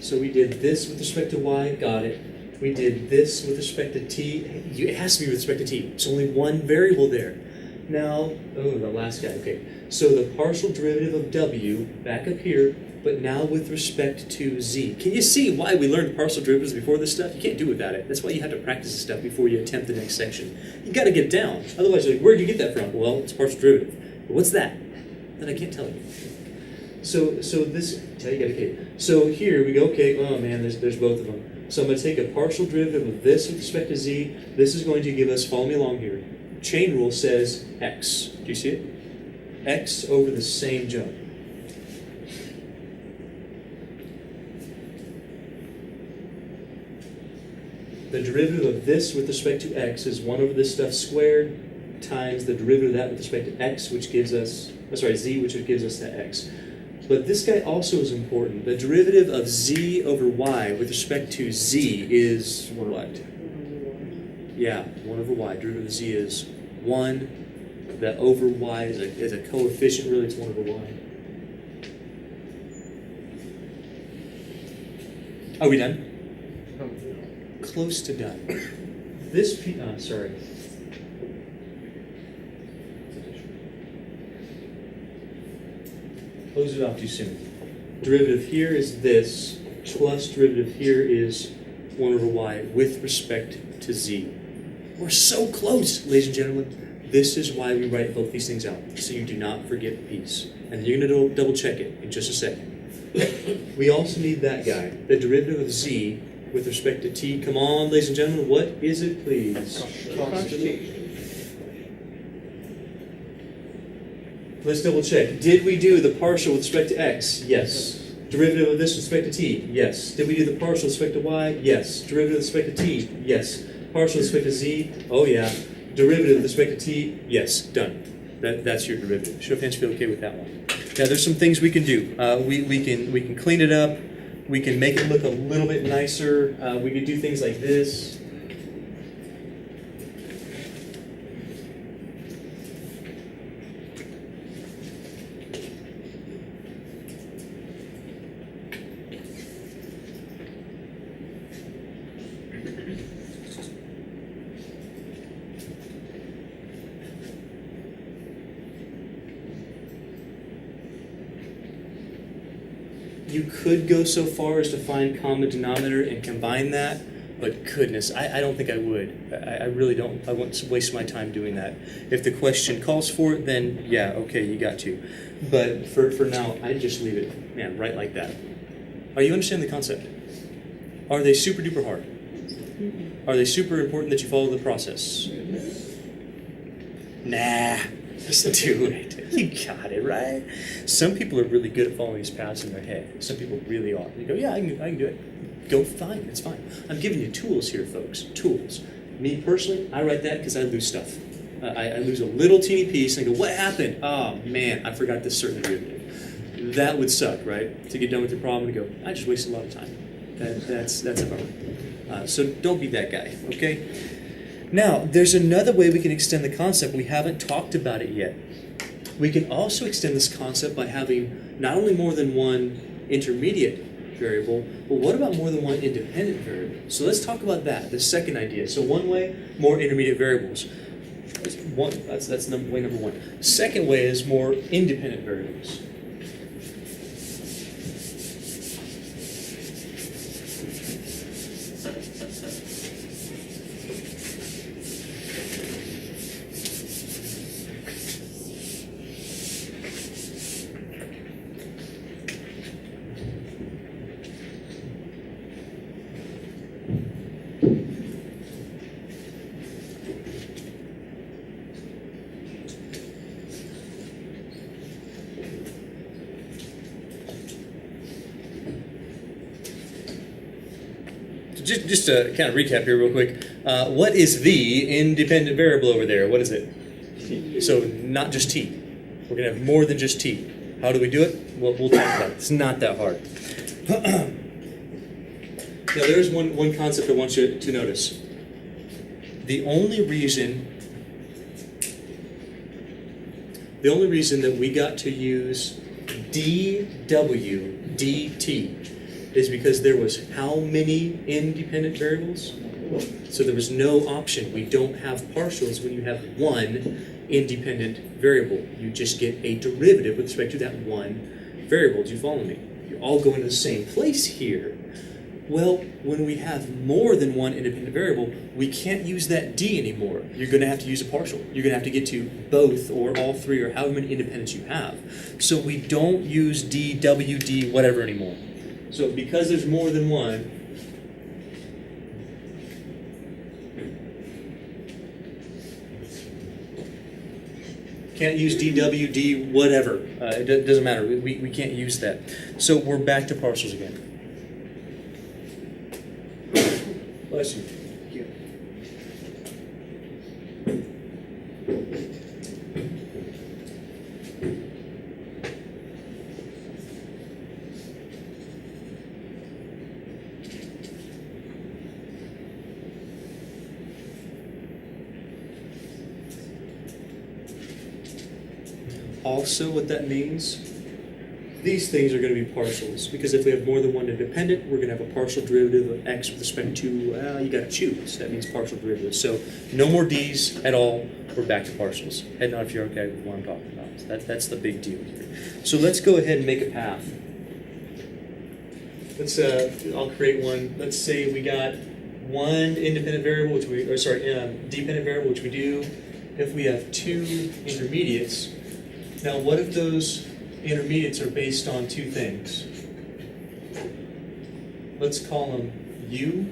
So we did this with respect to y, got it. We did this with respect to t. It has to be with respect to t. It's only one variable there. Now, the last guy, okay. So the partial derivative of w, back up here, but now with respect to z. Can you see why we learned partial derivatives before this stuff? You can't do without it. That's why you have to practice this stuff before you attempt the next section. You got to get it down. Otherwise, you're like, where did you get that from? Well, it's partial derivative. But what's that? Then I can't tell you. So this, tell you got okay. So here we go, okay, oh man, there's both of them. So I'm going to take a partial derivative of this with respect to z. This is going to give us, follow me along here, chain rule says x. Do you see it? X over the same jump. The derivative of this with respect to x is 1 over this stuff squared times the derivative of that with respect to x, which gives us, z, which gives us that x. But this guy also is important. The derivative of z over y with respect to z is what? Yeah, 1 over y. Derivative of z is 1. The over y is a coefficient, really, it's 1 over y. Are we done? Close to done. This sorry. Close it off too soon. Derivative here is this, plus derivative here is 1 over y with respect to z. We're so close, ladies and gentlemen. This is why we write both these things out, so you do not forget the piece. And you're going to double check it in just a second. We also need that guy, the derivative of z with respect to t. Come on, ladies and gentlemen, what is it, please? Constant. Let's double check. Did we do the partial with respect to x? Yes. Derivative of this with respect to t? Yes. Did we do the partial with respect to y? Yes. Derivative with respect to t? Yes. Partial with respect to z? Oh yeah. Derivative with respect to t? Yes. Done. That's your derivative. Show of hands, feel okay with that one. Now there's some things we can do. We can clean it up. We can make it look a little bit nicer. We could do things like this. You could go so far as to find common denominator and combine that, But goodness, I don't think I would. I really don't. I won't waste my time doing that. If the question calls for it, then yeah, okay, you got to. But for now, I'd just leave it, man, right like that. Are you understanding the concept? Are they super duper hard? Are they super important that you follow the process? Nah, just do it. You got it, right? Some people are really good at following these paths in their head. Some people really are. They go, yeah, I can do it. Go fine, it's fine. I'm giving you tools here, folks. Tools. Me personally, I write that because I lose stuff. I lose a little teeny piece and I go, what happened? Oh man, I forgot this certain derivative. That would suck, right? To get done with your problem and go, I just wasted a lot of time. That's a bummer. So don't be that guy, okay? Now, there's another way we can extend the concept. We haven't talked about it yet. We can also extend this concept by having not only more than one intermediate variable, but what about more than one independent variable? So let's talk about that, the second idea. So one way, more intermediate variables. That's way number one. Second way is more independent variables. Just to kind of recap here real quick, what is the independent variable over there? What is it? So not just t. We're going to have more than just t. How do we do it? Well, we'll talk about it. It's not that hard. Now there's one concept I want you to notice. The only reason that we got to use dw dt is because there was how many independent variables? So there was no option. We don't have partials when you have one independent variable. You just get a derivative with respect to that one variable. Do you follow me? You're all going to the same place here. Well, when we have more than one independent variable, we can't use that d anymore. You're going to have to use a partial. You're going to have to get to both or all three or however many independents you have. So we don't use d, w, d, whatever anymore. So because there's more than one, can't use dwd, whatever. It doesn't matter. We can't use that. So we're back to partials again. Bless you. Thank you. Also, what that means, these things are going to be partials, because if we have more than one independent, we're going to have a partial derivative of x with respect to, you got to choose. That means partial derivatives. So no more d's at all. We're back to partials. Head nod if you're okay with what I'm talking about. That's the big deal here. So let's go ahead and make a path. Let's I'll create one. Let's say we got one independent variable, dependent variable, which we do. If we have two intermediates. Now, what if those intermediates are based on two things? Let's call them u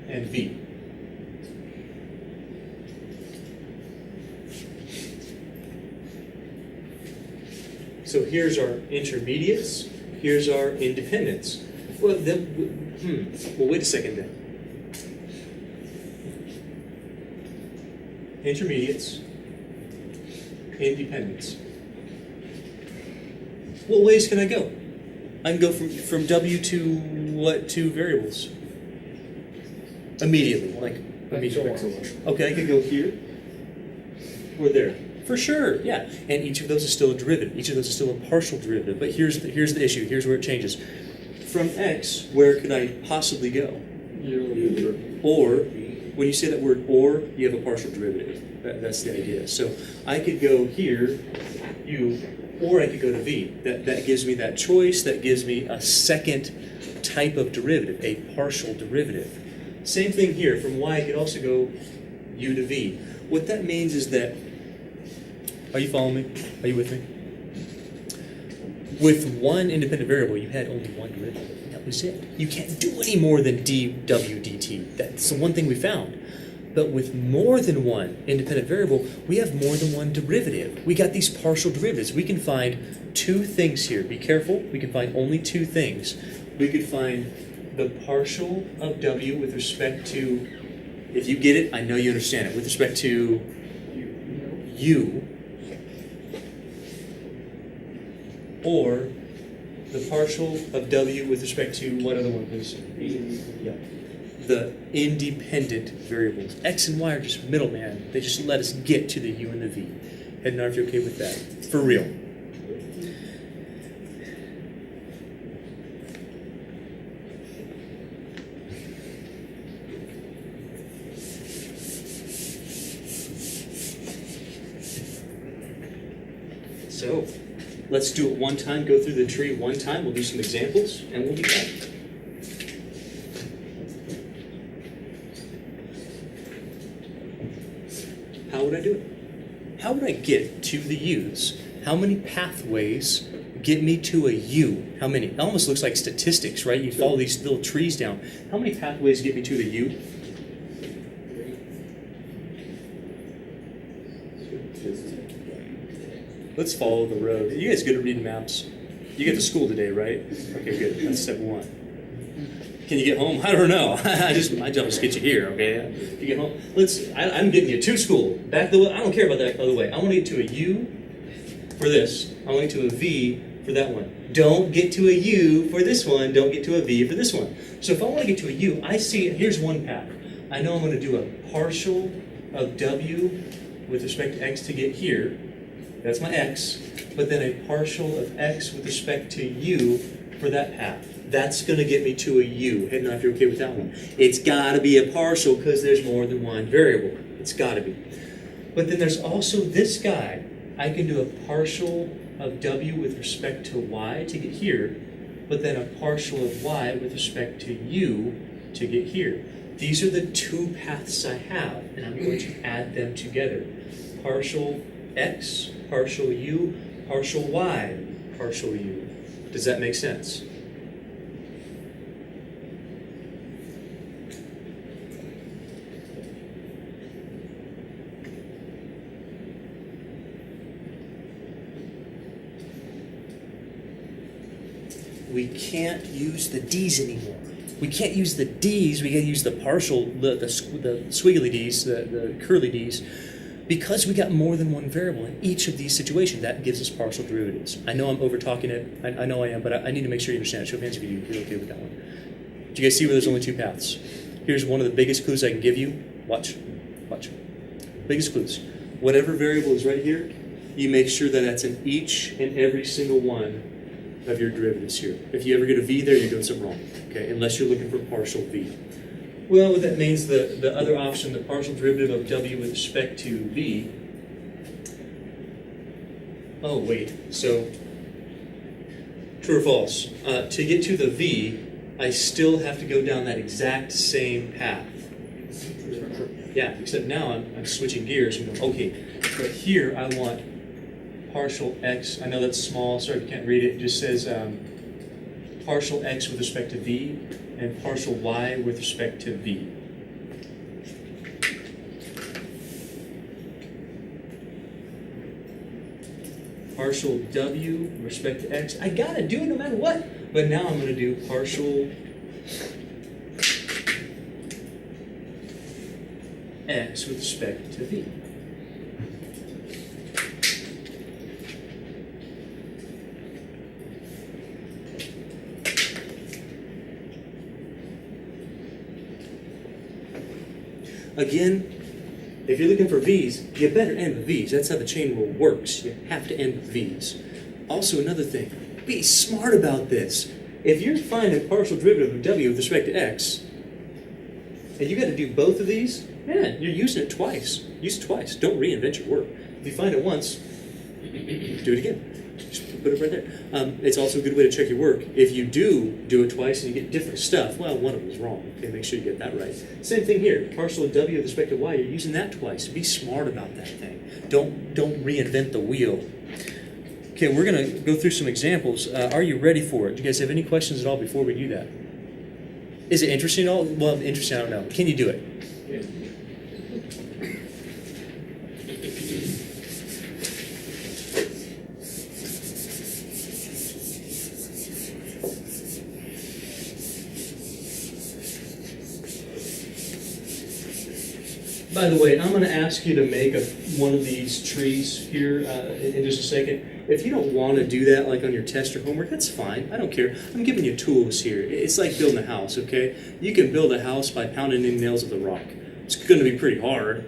and v. So here's our intermediates, here's our independents. Well, well, wait a second then. Intermediates, independents. What ways can I go? I can go from W to what two variables? Immediately, like immediately. Okay, I could go here or there. For sure, yeah. And each of those is still a derivative. Each of those is still a partial derivative. But here's the issue. Here's where it changes. From x, where could I possibly go? Or, when you say that word or, you have a partial derivative. That's the idea. So I could go here, u, or I could go to v. That gives me that choice. That gives me a second type of derivative, a partial derivative. Same thing here. From y, I could also go u to v. What that means is that, are you following me? Are you with me? With one independent variable, you had only one derivative. That was it. You can't do any more than dw dt. That's the one thing we found. But with more than one independent variable, we have more than one derivative. We got these partial derivatives. We can find two things here. Be careful. We can find only two things. We could find the partial of w with respect to, if you get it, I know you understand it, with respect to u, or the partial of w with respect to what other one, please? Yeah. The independent variables. X and y are just middleman. They just let us get to the u and the v. Head nod if you're okay with that. For real. So, let's do it one time, go through the tree one time. We'll do some examples, and we'll be back. How would I do it? How would I get to the u's? How many pathways get me to a u? How many? It almost looks like statistics, right? You follow these little trees down. How many pathways get me to the u? Let's follow the road. You guys good at reading maps? You get to school today, right? Okay, good. That's step one. Can you get home? I don't know. My job is to get you here, okay? If you get home, I'm getting you to school. Back the way. I don't care about that other way. I want to get to a U for this. I want to get to a V for that one. Don't get to a U for this one. Don't get to a V for this one. So if I want to get to a U, I see, here's one path. I know I'm going to do a partial of W with respect to X to get here. That's my X. But then a partial of X with respect to U for that path. That's going to get me to a U. Head nod if you're okay with that one. It's got to be a partial because there's more than one variable. It's got to be. But then there's also this guy. I can do a partial of W with respect to Y to get here, but then a partial of Y with respect to U to get here. These are the two paths I have, and I'm going to add them together. Partial X, partial U, partial Y, partial U. Does that make sense? We can't use the D's anymore. We can't use the D's, we gotta use the partial, the squiggly D's, the curly D's, because we got more than one variable in each of these situations. That gives us partial derivatives. I know I'm over-talking it, I know I am, but I need to make sure you understand it. Show of hands if you're okay with that one. Do you guys see where there's only two paths? Here's one of the biggest clues I can give you. Watch. Biggest clues. Whatever variable is right here, you make sure that that's in each and every single one of your derivatives here. If you ever get a V there, you're doing something wrong, okay? Unless you're looking for partial V. Well, what that means, the other option, the partial derivative of W with respect to V. Oh, wait, so, true or false? To get to the V, I still have to go down that exact same path. Yeah, except now I'm switching gears and going, okay, but here I want partial X, I know that's small, sorry if you can't read it, it just says partial X with respect to V and partial Y with respect to V. Partial W with respect to X, I gotta do it no matter what, but now I'm gonna do partial X with respect to V. Again, if you're looking for V's, you better end with V's. That's how the chain rule works. You have to end with V's. Also, another thing, be smart about this. If you're finding partial derivative of W with respect to X, and you got to do both of these, man, you're using it twice. Use it twice. Don't reinvent your work. If you find it once, do it again. Just put it right there. It's also a good way to check your work. If you do it twice and you get different stuff, well, one of them is wrong. Okay, make sure you get that right. Same thing here. Partial of w with respect to y, you're using that twice. Be smart about that thing. Don't reinvent the wheel. Okay, we're going to go through some examples. Are you ready for it? Do you guys have any questions at all before we do that? Is it interesting at all? Well, interesting, I don't know. Can you do it? Yeah. By the way, I'm going to ask you to make one of these trees here in just a second. If you don't want to do that, like on your test or homework, that's fine. I don't care. I'm giving you tools here. It's like building a house, okay? You can build a house by pounding in nails with a rock. It's going to be pretty hard.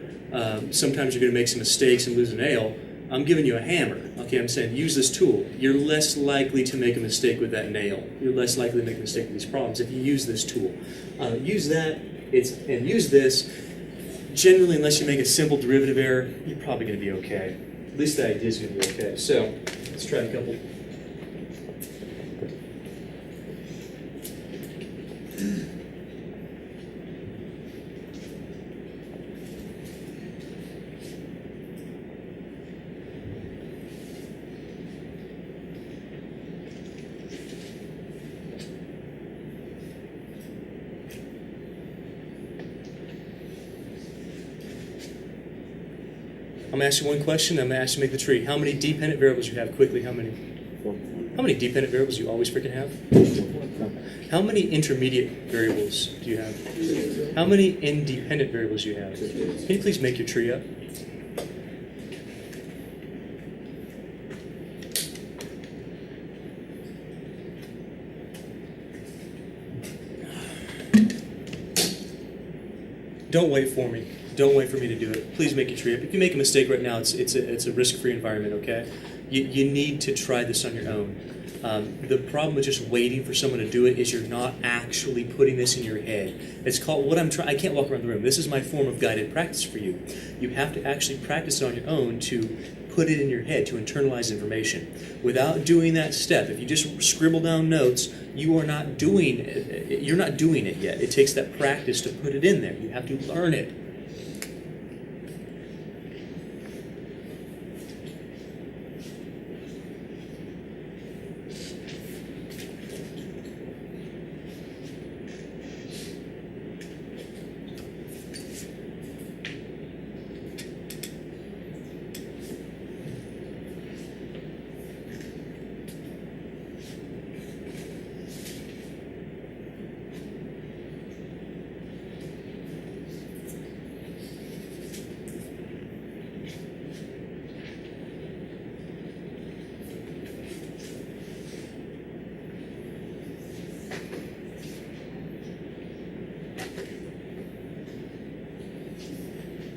Sometimes you're going to make some mistakes and lose a nail. I'm giving you a hammer, okay? I'm saying use this tool. You're less likely to make a mistake with that nail. You're less likely to make a mistake with these problems if you use this tool. Use that and use this. Generally, unless you make a simple derivative error, you're probably going to be okay. At least the idea is going to be okay. So let's try a couple. I'm going to ask you one question. I'm going to ask you to make the tree. How many dependent variables you have? Quickly, how many? How many dependent variables do you always freaking have? How many intermediate variables do you have? How many independent variables do you have? Can you please make your tree up? Don't wait for me. Don't wait for me to do it. Please make your tree up. If you make a mistake right now, it's a risk-free environment, okay? You need to try this on your own. The problem with just waiting for someone to do it is you're not actually putting this in your head. It's called what I'm trying. I can't walk around the room. This is my form of guided practice for you. You have to actually practice it on your own to put it in your head, to internalize information. Without doing that step, if you just scribble down notes, you're not doing it yet. It takes that practice to put it in there. You have to learn it.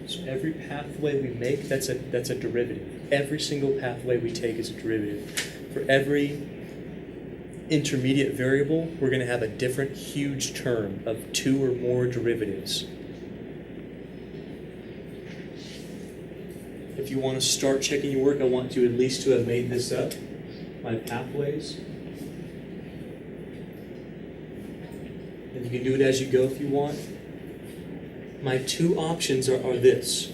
So every pathway we make, that's a derivative. Every single pathway we take is a derivative. For every intermediate variable, we're going to have a different huge term of 2 or more derivatives. If you want to start checking your work, I want you at least to have made this up, my pathways. And you can do it as you go if you want. My 2 options are this.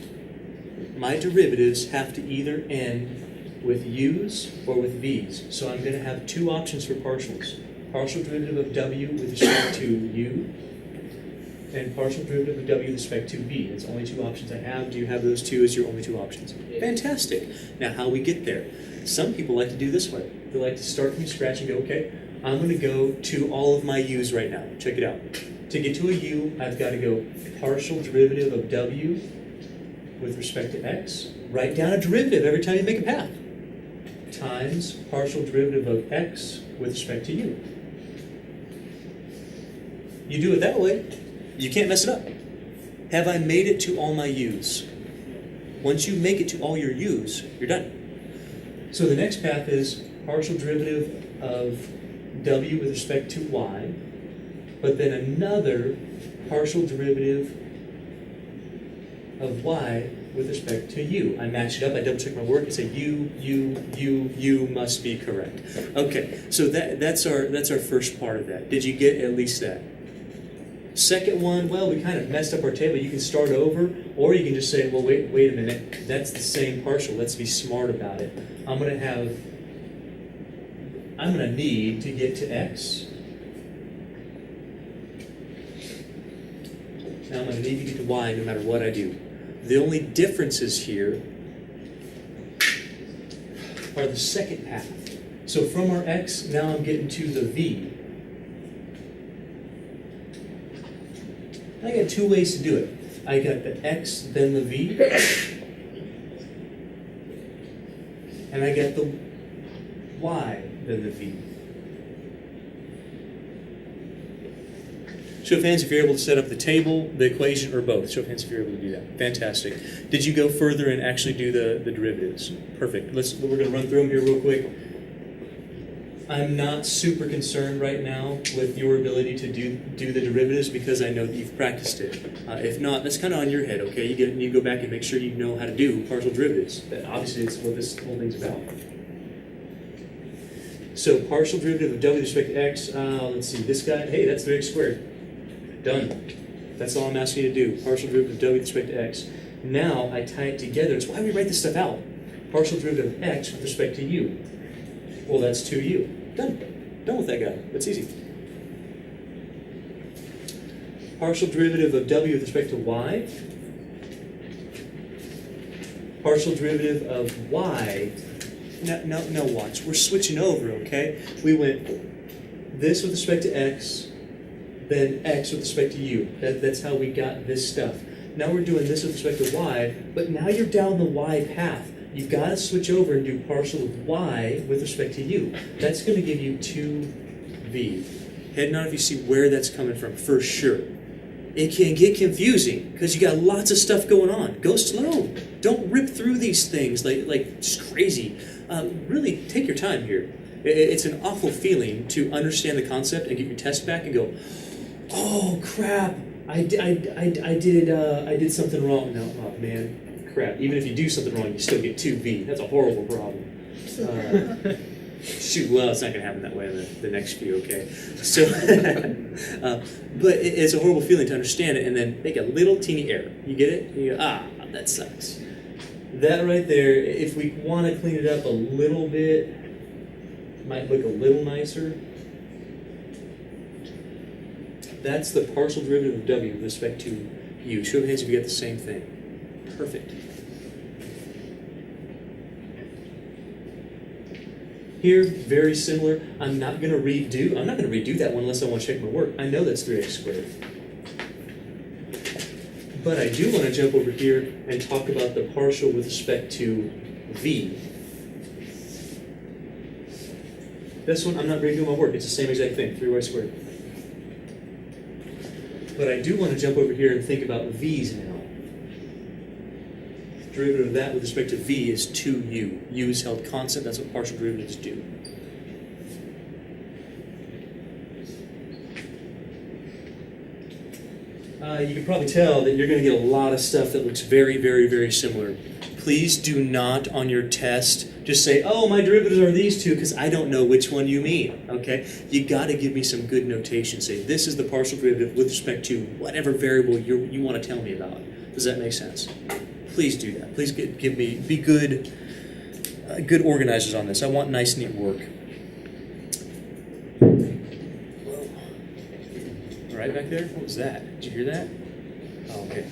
My derivatives have to either end with u's or with v's. So I'm going to have 2 options for partials. Partial derivative of w with respect to u, and partial derivative of w with respect to v. It's only 2 options I have. Do you have those 2 as your only 2 options? Fantastic. Now how we get there. Some people like to do this way. They like to start from scratch and go, okay, I'm going to go to all of my u's right now. Check it out. To get to a u, I've got to go partial derivative of w with respect to x. Write down a derivative every time you make a path. Times partial derivative of x with respect to u. You do it that way, you can't mess it up. Have I made it to all my u's? Once you make it to all your u's, you're done. So the next path is partial derivative of w with respect to y, but then another partial derivative of y with respect to u. I match it up, I double check my work, and say you must be correct. Okay, so that's our first part of that. Did you get at least that? Second one, well, we kind of messed up our table. You can start over, or you can just say, well, wait a minute, that's the same partial. Let's be smart about it. I'm going to need to get to x. Now I'm going to need to get to y no matter what I do. The only differences here are the second path. So from our x, now I'm getting to the v. I got two ways to do it. I got the x, then the v, and I got the y, then the v. Show of hands if you're able to set up the table, the equation, or both. Show of hands if you're able to do that. Fantastic. Did you go further and actually do the derivatives? Perfect. We're going to run through them here real quick. I'm not super concerned right now with your ability to do the derivatives because I know that you've practiced it. If not, that's kind of on your head, okay? You go back and make sure you know how to do partial derivatives. Obviously, it's what this whole thing's about. So partial derivative of w with respect to x, let's see, this guy, hey, that's 3x squared. Done. That's all I'm asking you to do. Partial derivative of w with respect to x. Now I tie it together. It's why we write this stuff out. Partial derivative of x with respect to u. Well, that's 2u. Done. Done with that guy. That's easy. Partial derivative of w with respect to y. Partial derivative of y. No, watch. We're switching over, okay? We went this with respect to x, then x with respect to u. That's how we got this stuff. Now we're doing this with respect to y, but now you're down the y path. You've got to switch over and do partial of y with respect to u. That's going to give you 2v. Head nod if you see where that's coming from, for sure. It can get confusing because you got lots of stuff going on. Go slow. Don't rip through these things like just crazy. Really take your time here. It's an awful feeling to understand the concept and get your test back and go, oh crap, I did something wrong. No, oh man. Crap. Even if you do something wrong, you still get 2v. That's a horrible problem. Shoot, well, it's not going to happen that way in the next few, okay? So, but it's a horrible feeling to understand it and then make a little teeny error. You get it? You go, that sucks. That right there, if we want to clean it up a little bit, might look a little nicer. That's the partial derivative of w with respect to u. Show of hands if you get the same thing. Perfect. Here, very similar. I'm not going to redo that one unless I want to check my work. I know that's 3x squared. But I do want to jump over here and talk about the partial with respect to v. This one, I'm not redoing my work. It's the same exact thing, 3y squared. But I do want to jump over here and think about v's now. Derivative of that with respect to v is 2u. U is held constant. That's what partial derivatives do. You can probably tell that you're going to get a lot of stuff that looks very, very, very similar. Please do not, on your test, just say, oh, my derivatives are these two, because I don't know which one you mean, okay? You got to give me some good notation. Say, this is the partial derivative with respect to whatever variable you want to tell me about. Does that make sense? Please do that. Please be good organizers on this. I want nice, neat work. Whoa. Right back there? What was that? Did you hear that? Oh, okay.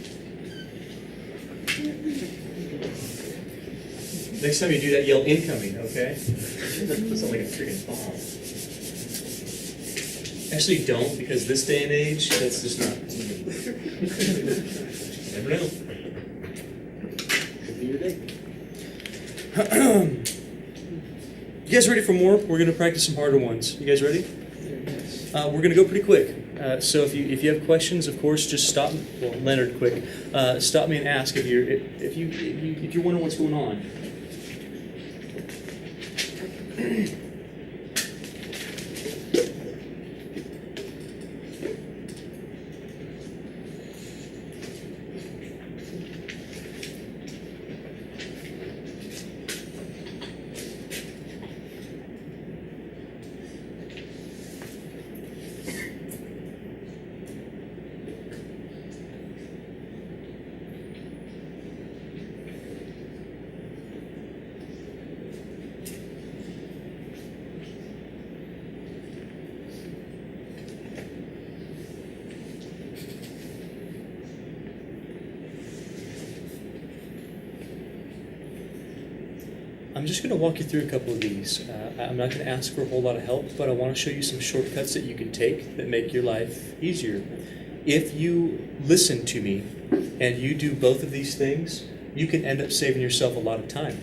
Next time you do that, yell incoming, okay? That sounds like a freaking bomb. Actually, don't, because this day and age, that's just not. Never know. Your day. You guys ready for more? We're going to practice some harder ones. You guys ready? Yes. We're going to go pretty quick. So if you have questions, of course, just stop. Well, Leonard, quick. Stop me and ask if you're wondering what's going on. I'm just going to walk you through a couple of these. I'm not going to ask for a whole lot of help, but I want to show you some shortcuts that you can take that make your life easier. If you listen to me and you do both of these things, you can end up saving yourself a lot of time.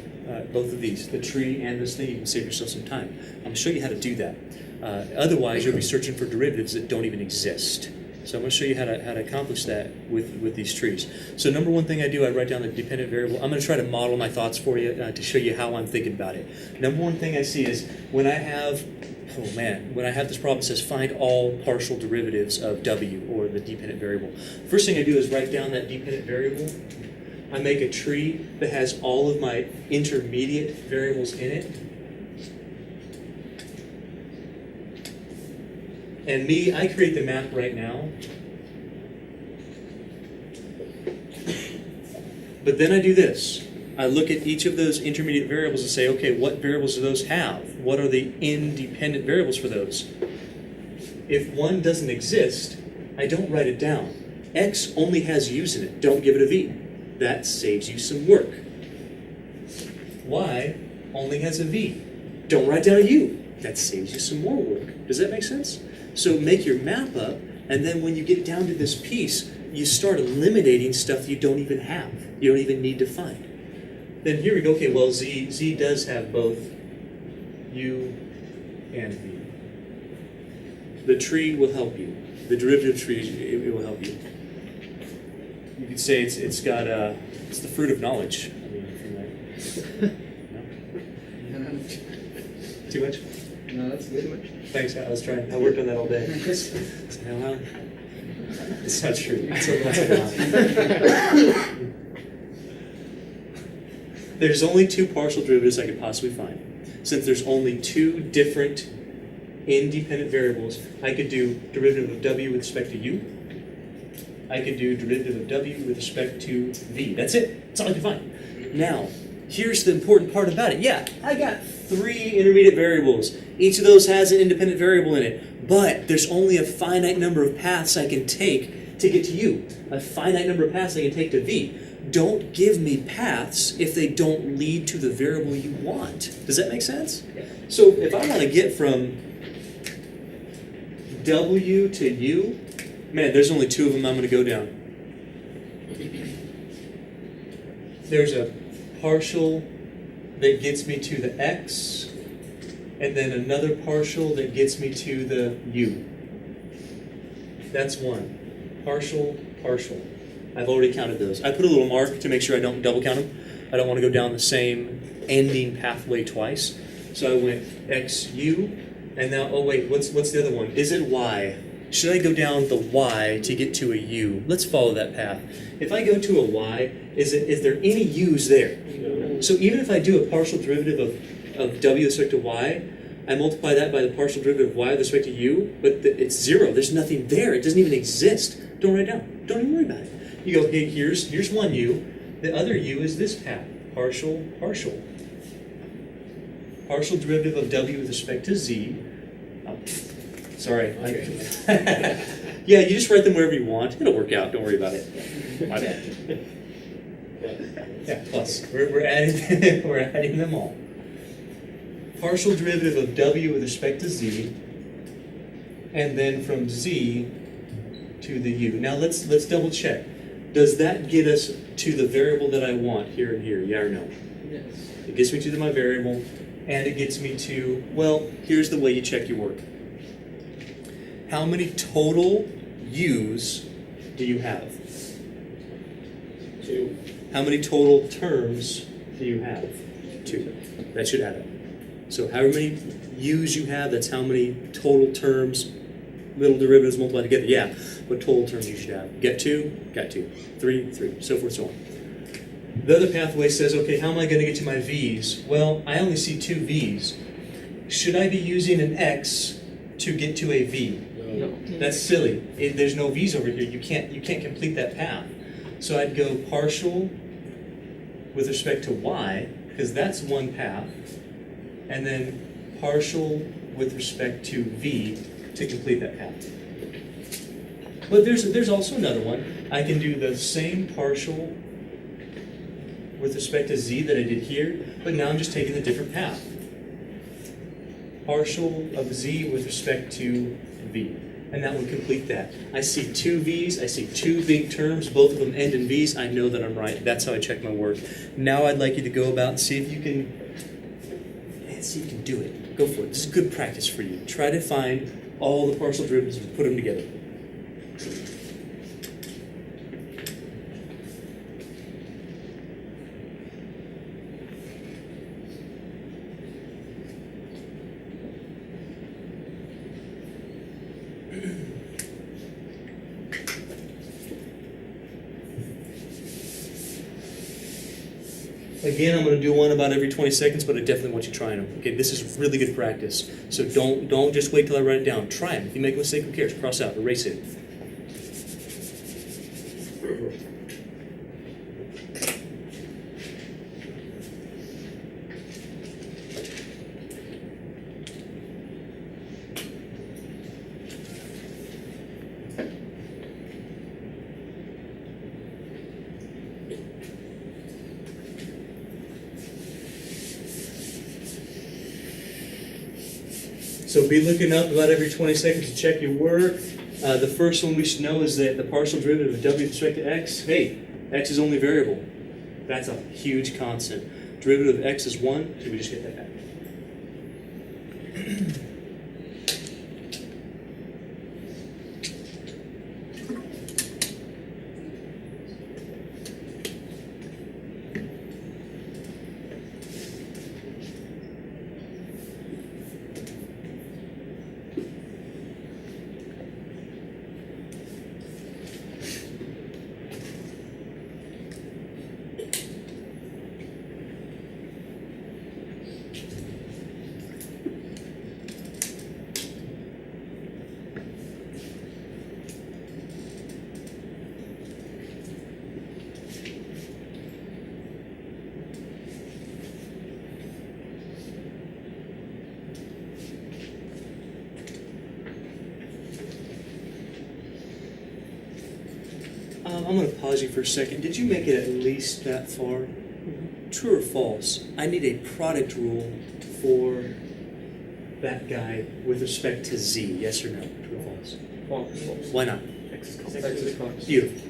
Both of these, the tree and this thing, you can save yourself some time. I'm going to show you how to do that. Otherwise, you'll be searching for derivatives that don't even exist. So I'm going to show you how to accomplish that with these trees. So number one thing I do, I write down the dependent variable. I'm going to try to model my thoughts for you to show you how I'm thinking about it. Number one thing I see is when I have this problem that says find all partial derivatives of w, or the dependent variable. First thing I do is write down that dependent variable. I make a tree that has all of my intermediate variables in it. And me, I create the map right now. But then I do this. I look at each of those intermediate variables and say, okay, what variables do those have? What are the independent variables for those? If one doesn't exist, I don't write it down. X only has u's in it. Don't give it a v. That saves you some work. Y only has a v. Don't write down a u. That saves you some more work. Does that make sense? So make your map up, and then when you get down to this piece, you start eliminating stuff you don't even have. You don't even need to find. Then here we go, okay, well, Z does have both U and V. The tree will help you. The derivative tree, it will help you. You could say it's the fruit of knowledge. I mean, from there. No? Too much? No, that's good. Thanks, I was trying. I worked on that all day. Well, it's not true. That's a lie. There's only two partial derivatives I could possibly find. Since there's only two different independent variables, I could do derivative of w with respect to u. I could do derivative of w with respect to v. That's it. That's all I can find. Now, here's the important part about it. Yeah, I got 3 intermediate variables. Each of those has an independent variable in it, but there's only a finite number of paths I can take to get to u. A finite number of paths I can take to v. Don't give me paths if they don't lead to the variable you want. Does that make sense? Yeah. So if I want to get from w to u, man, there's only 2 of them I'm going to go down. There's a partial that gets me to the x, and then another partial that gets me to the u. That's one. Partial, partial. I've already counted those. I put a little mark to make sure I don't double count them. I don't want to go down the same ending pathway twice. So I went xu, and now, oh wait, what's the other one? Is it y? Should I go down the y to get to a u? Let's follow that path. If I go to a y, is there any u's there? No. So even if I do a partial derivative of w with respect to y, I multiply that by the partial derivative of y with respect to u, but it's 0. There's nothing there. It doesn't even exist. Don't write it down. Don't even worry about it. You go, okay, here's one u. The other u is this path. Partial, partial. Partial derivative of w with respect to z. Oh, sorry. Yeah, you just write them wherever you want. It'll work out. Don't worry about it. My bad. Yeah, plus. We're adding we're adding them all. Partial derivative of w with respect to z, and then from z to the u. Now let's double check. Does that get us to the variable that I want here and here? Yeah or no? Yes. It gets me to my variable, and it gets me to, well, here's the way you check your work. How many total u's do you have? 2. How many total terms do you have? 2. That should add up. So however many u's you have, that's how many total terms, middle derivatives multiplied together. Yeah, what total terms you should have. Get 2, got 2. 3, 3, so forth, so on. The other pathway says, okay, how am I going to get to my v's? Well, I only see 2 v's. Should I be using an x to get to a v? No. That's silly. There's no v's over here. You can't complete that path. So I'd go partial with respect to y, because that's one path, and then partial with respect to v to complete that path. But there's also another one. I can do the same partial with respect to z that I did here, but now I'm just taking a different path. Partial of z with respect to v. And that would complete that. I see two v's, I see two big terms, both of them end in v's, I know that I'm right. That's how I check my work. Now I'd like you to go about and see if you can do it. Go for it. This is good practice for you. Try to find all the partial derivatives and put them together. Again, I'm going to do one about every 20 seconds, but I definitely want you trying them. Okay, this is really good practice. So don't just wait till I write it down. Try them. If you make a mistake, who cares? Cross out, erase it. So be looking up about every 20 seconds to check your work. The first one we should know is that the partial derivative of w with respect to x, hey, x is only variable. That's a huge constant. Derivative of x is 1, so we just get that back. I'm going to pause you for a second. Did you make it at least that far? True or false? I need a product rule for that guy with respect to z. Yes or no? True or false? False. Why not? X is false. Beautiful.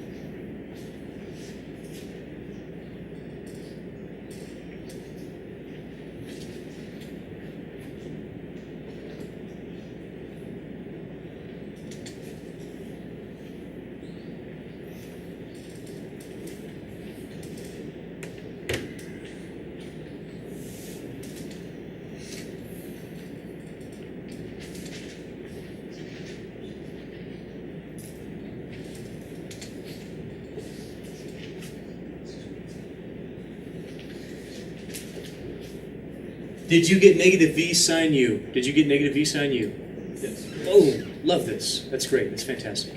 Did you get negative v sine u? Did you get negative v sine u? Yes. Oh, love this. That's great. That's fantastic.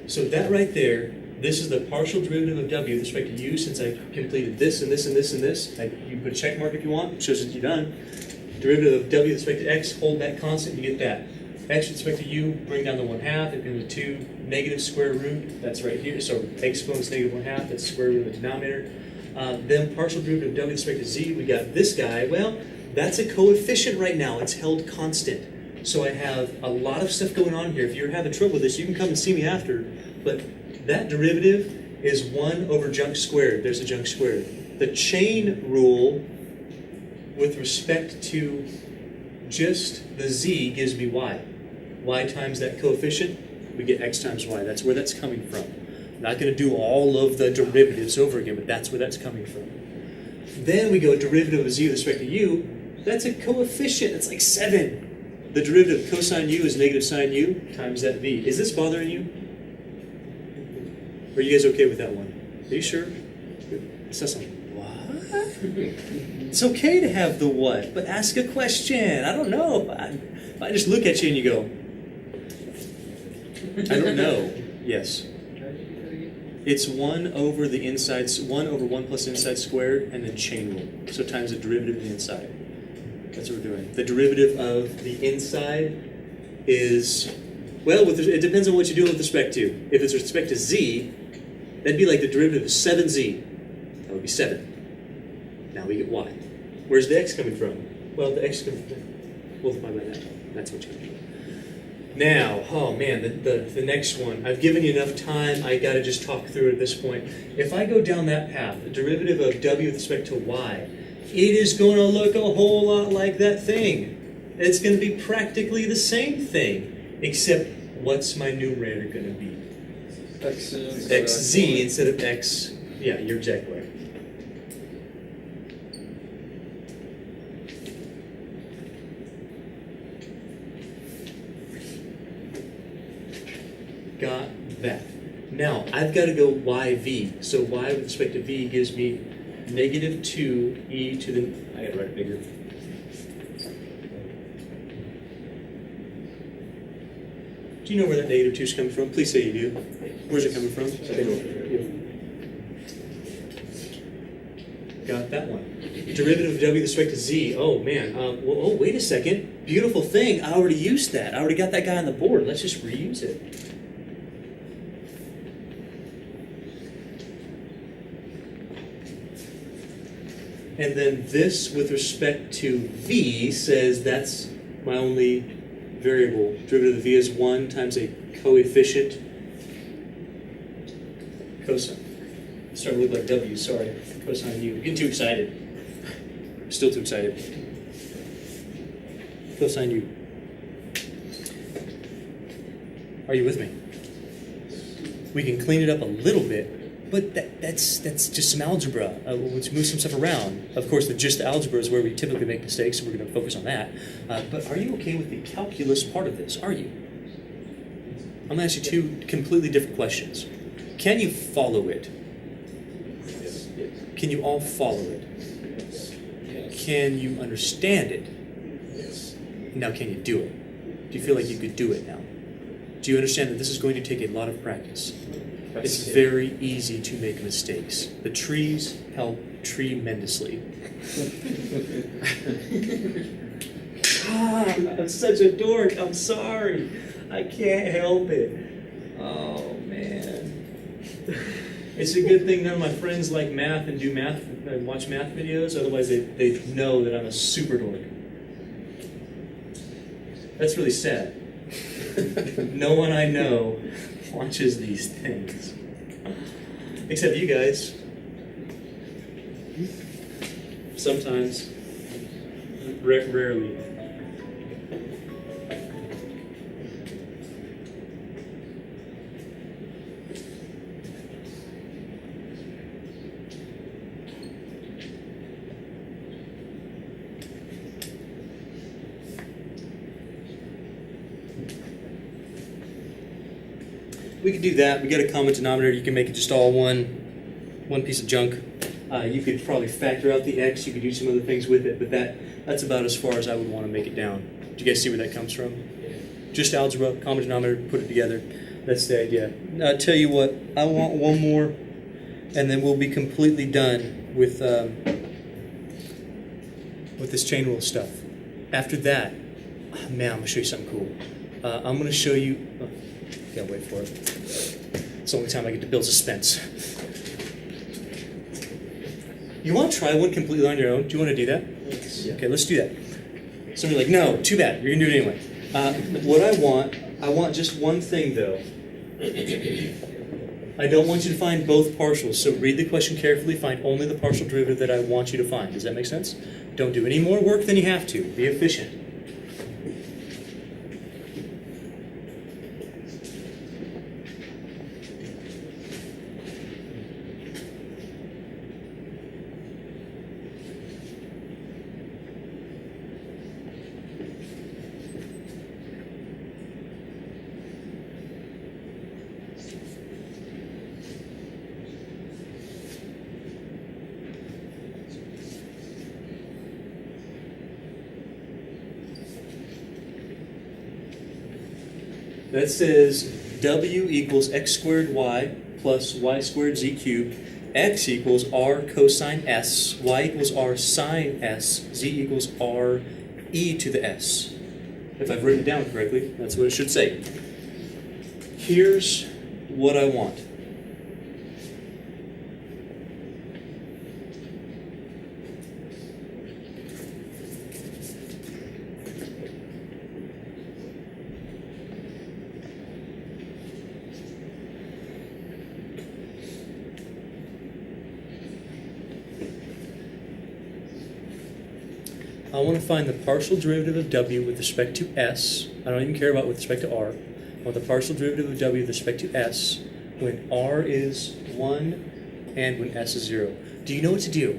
So that right there, this is the partial derivative of w with respect to u. Since I completed this and this and this and this, you put a check mark if you want. It shows that you're done. Derivative of w with respect to x, hold that constant, you get that. X with respect to u, bring down the 1/2. It becomes a 2 negative square root. That's right here. So exponent's negative 1/2. That's the square root of the denominator. Then partial derivative of w with respect to z, we got this guy. Well, that's a coefficient right now. It's held constant. So I have a lot of stuff going on here. If you're having trouble with this, you can come and see me after. But that derivative is 1 over junk squared. There's a junk squared. The chain rule with respect to just the z gives me y. Y times that coefficient, we get x times y. That's where that's coming from. I'm not going to do all of the derivatives over again, but that's where that's coming from. Then we go derivative of z with respect to u. That's a coefficient. It's like 7. The derivative of cosine u is negative sine u times that v. Is this bothering you? Or are you guys okay with that one? Are you sure? It says something. What? It's okay to have the what, but ask a question. I don't know. If I just look at you and you go, I don't know. Yes. It's 1 over the inside, 1 over 1 plus inside squared, and then chain rule. So times the derivative of the inside. That's what we're doing. The derivative of the inside is, well, it depends on what you're doing with respect to. If it's with respect to z, that'd be like the derivative of 7z. That would be 7. Now we get y. Where's the x coming from? Well, the x is coming from, multiply by that. That's what you do. Now, oh man, the next one. I've given you enough time. I got to just talk through it at this point. If I go down that path, the derivative of w with respect to y, it is going to look a whole lot like that thing. It's going to be practically the same thing, except what's my numerator going to be? xz instead of x. Yeah, you're exactly right. Got that. Now, I've got to go yv. So y with respect to v gives me negative 2e to the... I got to write it bigger. Do you know where that negative 2 is coming from? Please say you do. Where's it coming from? Got that one. Derivative of w with respect to z. Oh, man. Oh, wait a second. Beautiful thing. I already used that. I already got that guy on the board. Let's just reuse it. And then this, with respect to v, says that's my only variable. Derivative of v is 1 times a coefficient cosine. It's starting to look like w, sorry. Cosine u. Getting too excited. Still too excited. Cosine u. Are you with me? We can clean it up a little bit. But that's just some algebra. Let's move some stuff around. Of course, the just algebra is where we typically make mistakes, so we're going to focus on that. But are you okay with the calculus part of this? Are you? I'm going to ask you two completely different questions. Can you follow it? Yes. Can you all follow it? Yes. Can you understand it? Yes. Now, can you do it? Do you feel like you could do it now? Do you understand that this is going to take a lot of practice? It's very easy to make mistakes. The trees help tremendously. I'm such a dork. I'm sorry. I can't help it. Oh, man. It's a good thing none of my friends like math and do math and watch math videos. Otherwise, they know that I'm a super dork. That's really sad. No one I know watches these things. Except you guys. Sometimes. Rarely. We could do that. We got a common denominator. You can make it just all one piece of junk. You could probably factor out the x. You could do some other things with it, but that's about as far as I would want to make it down. Do you guys see where that comes from? Just algebra, common denominator, put it together. That's the idea. Now, I'll tell you what. I want one more, and then we'll be completely done with this chain rule stuff. After that, man, I'm gonna show you something cool. I'm gonna show you. Can't wait for it. It's the only time I get to build suspense. You want to try one completely on your own? Do you want to do that? Yes. Okay, let's do that. Some are like, no, too bad. You're going to do it anyway. What I want just one thing, though. I don't want you to find both partials, so read the question carefully. Find only the partial derivative that I want you to find. Does that make sense? Don't do any more work than you have to. Be efficient. That says w equals x squared y plus y squared z cubed. X equals r cosine s. Y equals r sine s. Z equals r e to the s. If I've written it down correctly, that's what it should say. Here's what I want. I want to find the partial derivative of w with respect to s. I don't even care about with respect to r. I want the partial derivative of w with respect to s when r is 1 and when s is 0. Do you know what to do?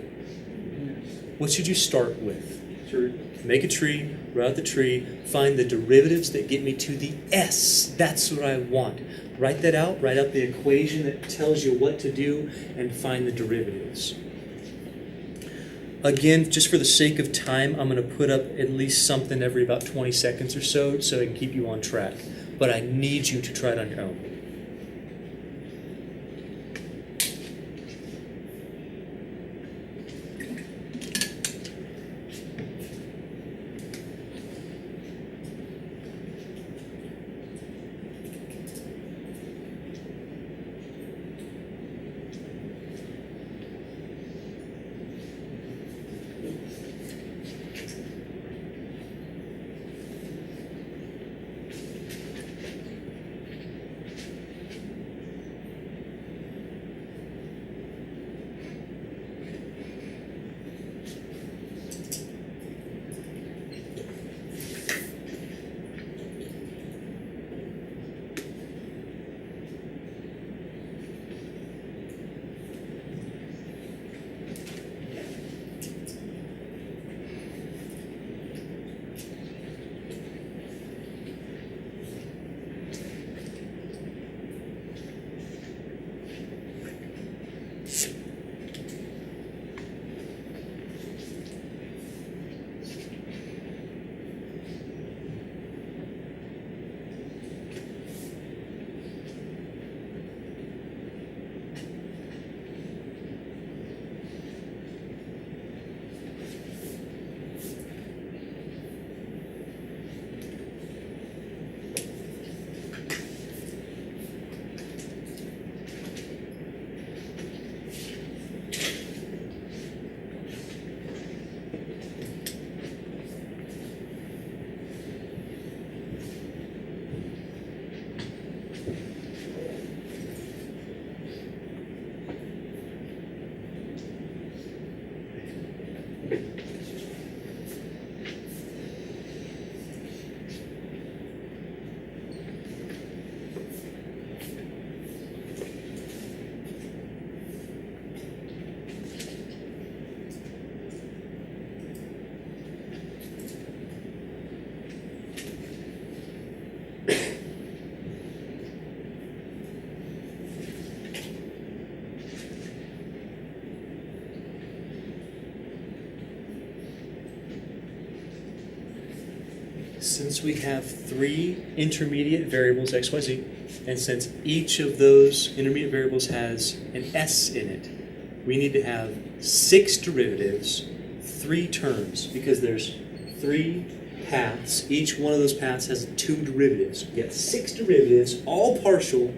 What should you start with? Sure. Make a tree, route the tree, find the derivatives that get me to the s. That's what I want. Write that out, write out the equation that tells you what to do, and find the derivatives. Again, just for the sake of time, I'm going to put up at least something every about 20 seconds or so I can keep you on track. But I need you to try it on your own. Since we have 3 intermediate variables, x, y, z, and since each of those intermediate variables has an s in it, we need to have 6 derivatives, 3 terms, because there's 3 paths. Each one of those paths has 2 derivatives. We got 6 derivatives, all partial,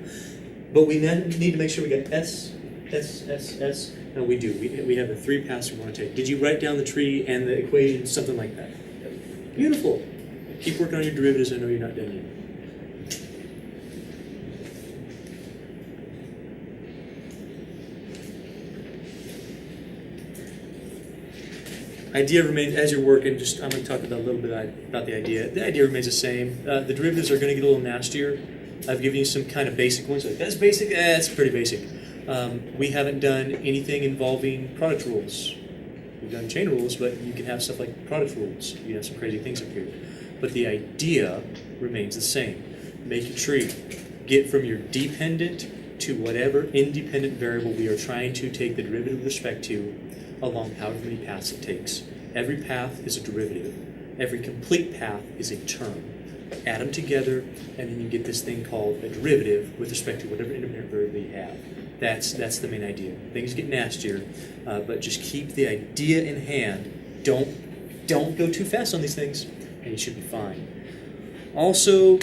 but we need to make sure we got s, s, s, s, and we do. We have the 3 paths we want to take. Did you write down the tree and the equation, something like that? Beautiful. Keep working on your derivatives. I know you're not done yet. Idea remains, as you're working, I'm going to talk about a little bit about the idea. The idea remains the same. The derivatives are going to get a little nastier. I've given you some kind of basic ones. Like, that's basic? That's pretty basic. We haven't done anything involving product rules. We've done chain rules, but you can have stuff like product rules. You have some crazy things up here. But the idea remains the same. Make a tree. Get from your dependent to whatever independent variable we are trying to take the derivative with respect to along however many paths it takes. Every path is a derivative. Every complete path is a term. Add them together, and then you get this thing called a derivative with respect to whatever independent variable you have. That's the main idea. Things get nastier, but just keep the idea in hand. Don't go too fast on these things, and you should be fine. Also,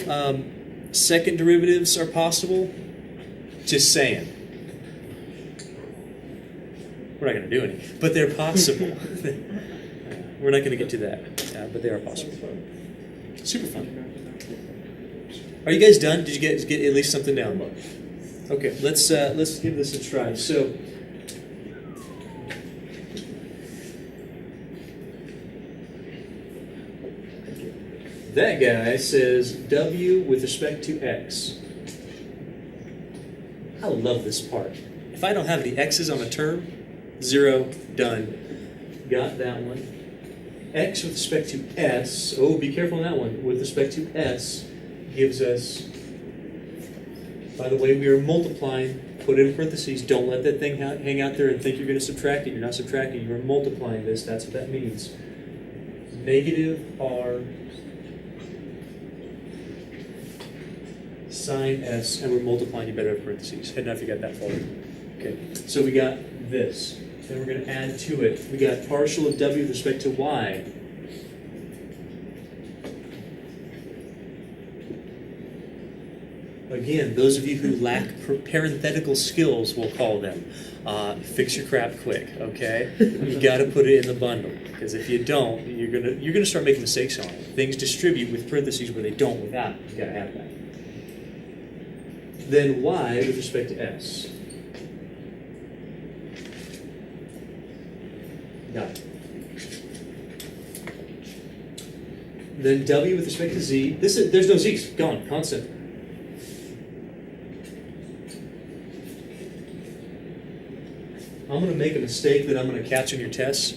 second derivatives are possible. Just saying. We're not going to do any, but they're possible. We're not going to get to that, but they are possible. Super fun. Are you guys done? Did you get at least something down? Okay, let's give this a try. So, That guy says w with respect to x. I love this part. If I don't have any x's on a term, 0, done. Got that one. X with respect to s, oh, be careful on that one, with respect to s gives us, by the way, we are multiplying, put it in parentheses, don't let that thing hang out there and think you're going to subtract it. You're not subtracting, you're multiplying this, that's what that means. Negative r sine s, and we're multiplying, you better have parentheses. I don't know if you got that far. Okay, so we got this. Then we're going to add to it. We got partial of w with respect to y. Again, those of you who lack parenthetical skills, we'll call them. Fix your crap quick, okay? You got to put it in the bundle, because if you don't, you're gonna start making mistakes on it. Things distribute with parentheses where they don't without. You got to have that. Then y with respect to s. Got it. Then w with respect to z. There's no z's. Gone. Constant. I'm going to make a mistake that I'm going to catch on your tests.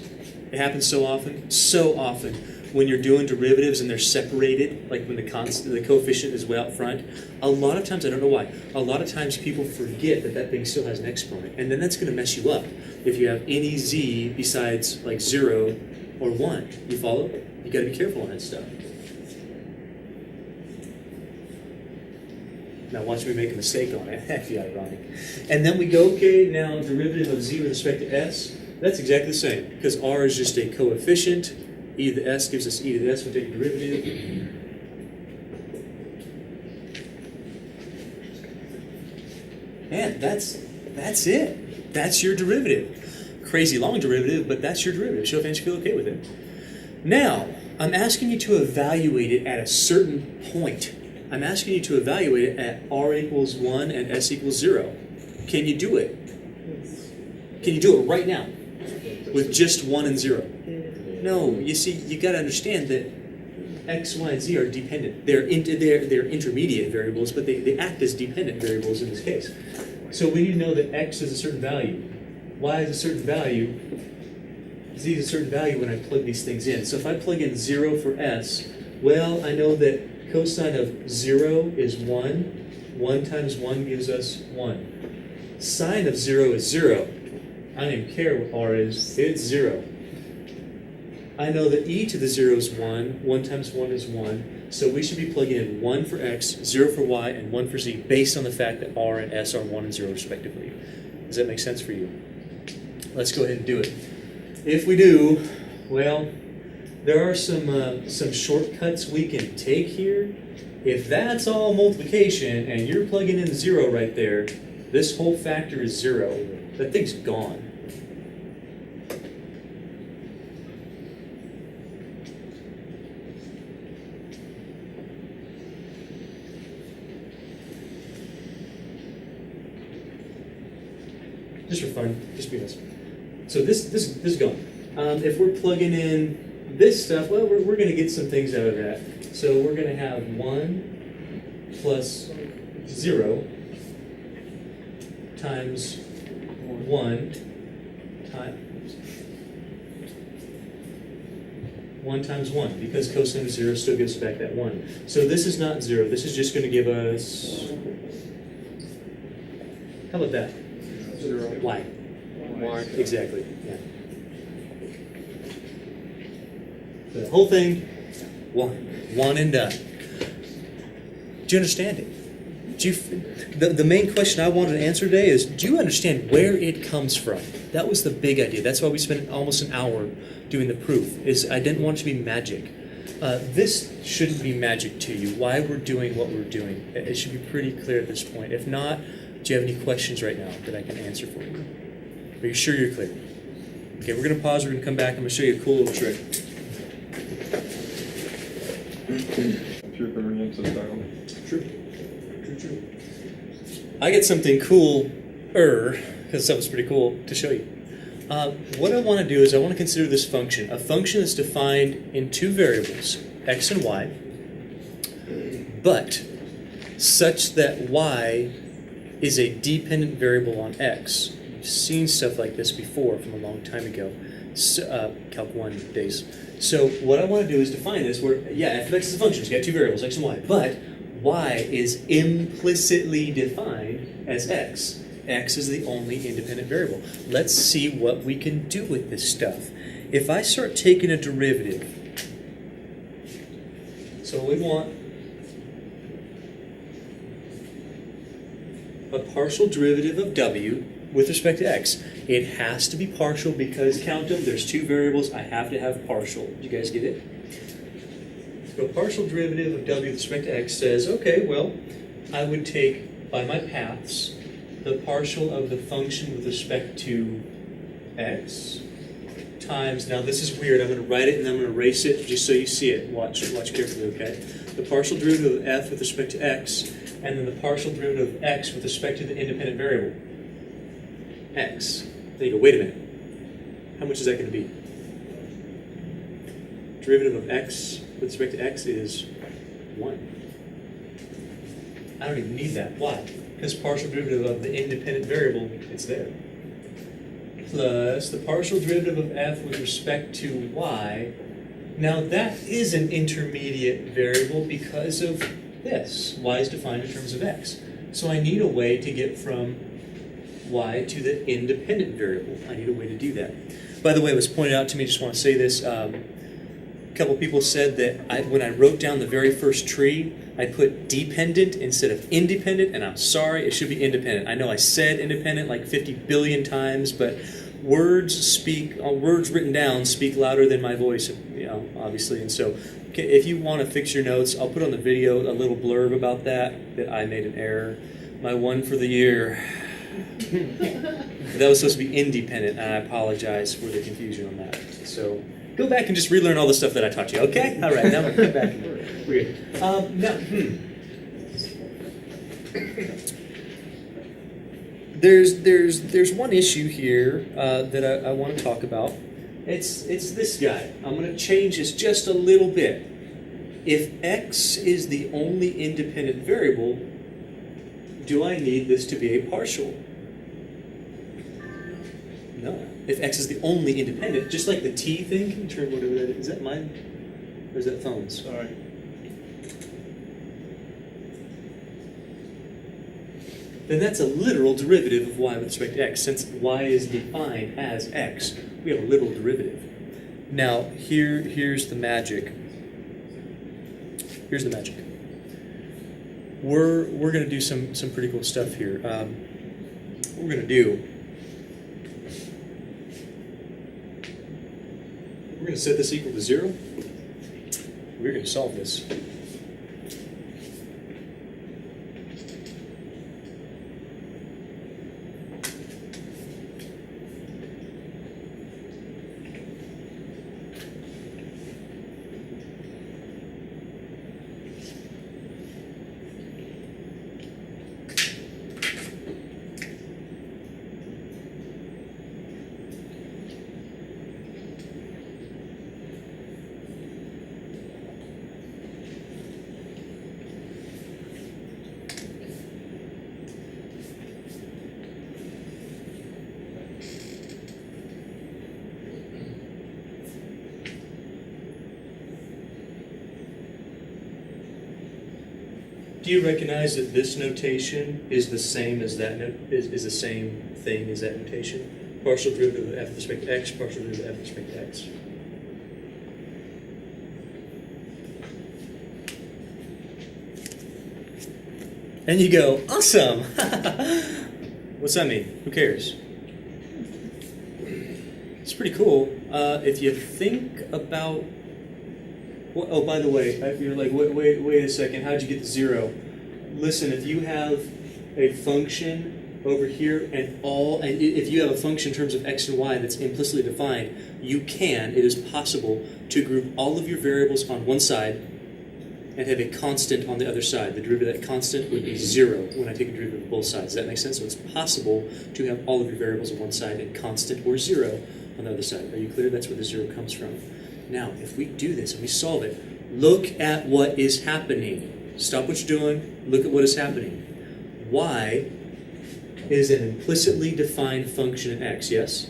It happens so often when you're doing derivatives and they're separated, like when the coefficient is way out front. A lot of times, I don't know why, a lot of times people forget that thing still has an exponent, and then that's going to mess you up if you have any z besides like 0 or 1. You follow? You got to be careful on that stuff. Now watch me make a mistake on it. That'd be ironic. And then we go, okay, now derivative of z with respect to s. That's exactly the same, because r is just a coefficient. E to the s gives us e to the s. We'll take a derivative. Man, that's it. That's your derivative. Crazy long derivative, but that's your derivative. Show of hands, you feel okay with it. Now, I'm asking you to evaluate it at a certain point. I'm asking you to evaluate it at r equals 1 and s equals 0. Can you do it? Can you do it right now with just 1 and 0? No, you see, you got to understand that x, y, and z are dependent. They're intermediate variables, but they act as dependent variables in this case. So we need to know that x is a certain value, y is a certain value, z is a certain value when I plug these things in. So if I plug in 0 for s, well, I know that cosine of 0 is 1. 1 times 1 gives us 1. Sine of 0 is 0. I don't even care what r is. It's 0. I know that e to the 0 is 1. 1 times 1 is 1. So we should be plugging in 1 for x, 0 for y, and 1 for z based on the fact that r and s are 1 and 0 respectively. Does that make sense for you? Let's go ahead and do it. If we do, well, there are some shortcuts we can take here. If that's all multiplication and you're plugging in 0 right there, this whole factor is 0. That thing's gone. Just for fun, just be honest. So this is gone. If we're plugging in this stuff, well, we're going to get some things out of that. So we're going to have 1 plus 0 times 1 times 1, because cosine of 0 still gives back that 1. So this is not 0. This is just going to give us, how about that? 0. Y. Exactly, yeah. The whole thing, one and done. Do you understand it? The main question I wanted to answer today is, do you understand where it comes from? That was the big idea. That's why we spent almost an hour doing the proof, is I didn't want it to be magic. This shouldn't be magic to you, why we're doing what we're doing. It should be pretty clear at this point. If not, do you have any questions right now that I can answer for you? Are you sure you're clear? Okay, we're going to pause. We're going to come back. I'm going to show you a cool little trick. Pure variance of style. True. I get something cool-er, because that was pretty cool, to show you. What I want to do is I want to consider this function. A function that's defined in two variables, x and y. but such that y is a dependent variable on x. You've seen stuff like this before from a long time ago, Calc 1 days. So what I want to do is define this where, yeah, f of x is a function. So you got two variables, x and y, but y is implicitly defined as x. X is the only independent variable. Let's see what we can do with this stuff. If I start taking a derivative, so we want a partial derivative of w with respect to x. It has to be partial because, count them, there's two variables, I have to have partial. You guys get it? So a partial derivative of w with respect to x says, okay, well, I would take, by my paths, the partial of the function with respect to x times, now this is weird, I'm going to write it and I'm going to erase it just so you see it. Watch carefully, okay? The partial derivative of f with respect to x, and then the partial derivative of x with respect to the independent variable, x. Then you go, wait a minute, how much is that going to be? Derivative of x with respect to x is 1. I don't even need that. Why? Because partial derivative of the independent variable, it's there. Plus the partial derivative of f with respect to y. Now that is an intermediate variable because of this. Y is defined in terms of x. So I need a way to get from y to the independent variable. I need a way to do that. By the way, it was pointed out to me, I just want to say this, a couple people said that when I wrote down the very first tree, I put dependent instead of independent, and I'm sorry, it should be independent. I know I said independent like 50 billion times, but words written down speak louder than my voice, obviously. And so if you want to fix your notes, I'll put on the video a little blurb about that I made an error. My one for the year. That was supposed to be independent, and I apologize for the confusion on that. So go back and just relearn all the stuff that I taught you, okay? All right, now we're come back. We're good. There's one issue here that I want to talk about. It's this guy. I'm going to change this just a little bit. If x is the only independent variable, do I need this to be a partial? No. If x is the only independent, just like the t thing, can you turn whatever that is? Is that mine? Or is that phone's? Sorry. Then that's a literal derivative of y with respect to x. Since y is defined as x, we have a literal derivative. Now, here's the magic. Here's the magic. We're going to do some pretty cool stuff here. What we're going to do, we're going to set this equal to 0. We're going to solve this. Do you recognize that this notation is the same as that is the same thing as that notation? Partial derivative of f with respect to x, partial derivative of f with respect to x. And you go, awesome! What's that mean? Who cares? It's pretty cool. If you think about... Well, oh, by the way, if you're like, wait a second, how'd you get to 0? Listen, if you have a function over here and if you have a function in terms of x and y that's implicitly defined, it is possible to group all of your variables on one side and have a constant on the other side. The derivative of that constant would be 0 when I take a derivative of both sides. Does that make sense? So it's possible to have all of your variables on one side and constant or 0 on the other side. Are you clear? That's where the 0 comes from. Now, if we do this and we solve it, look at what is happening. Stop what you're doing. Look at what is happening. Y is an implicitly defined function in x, yes?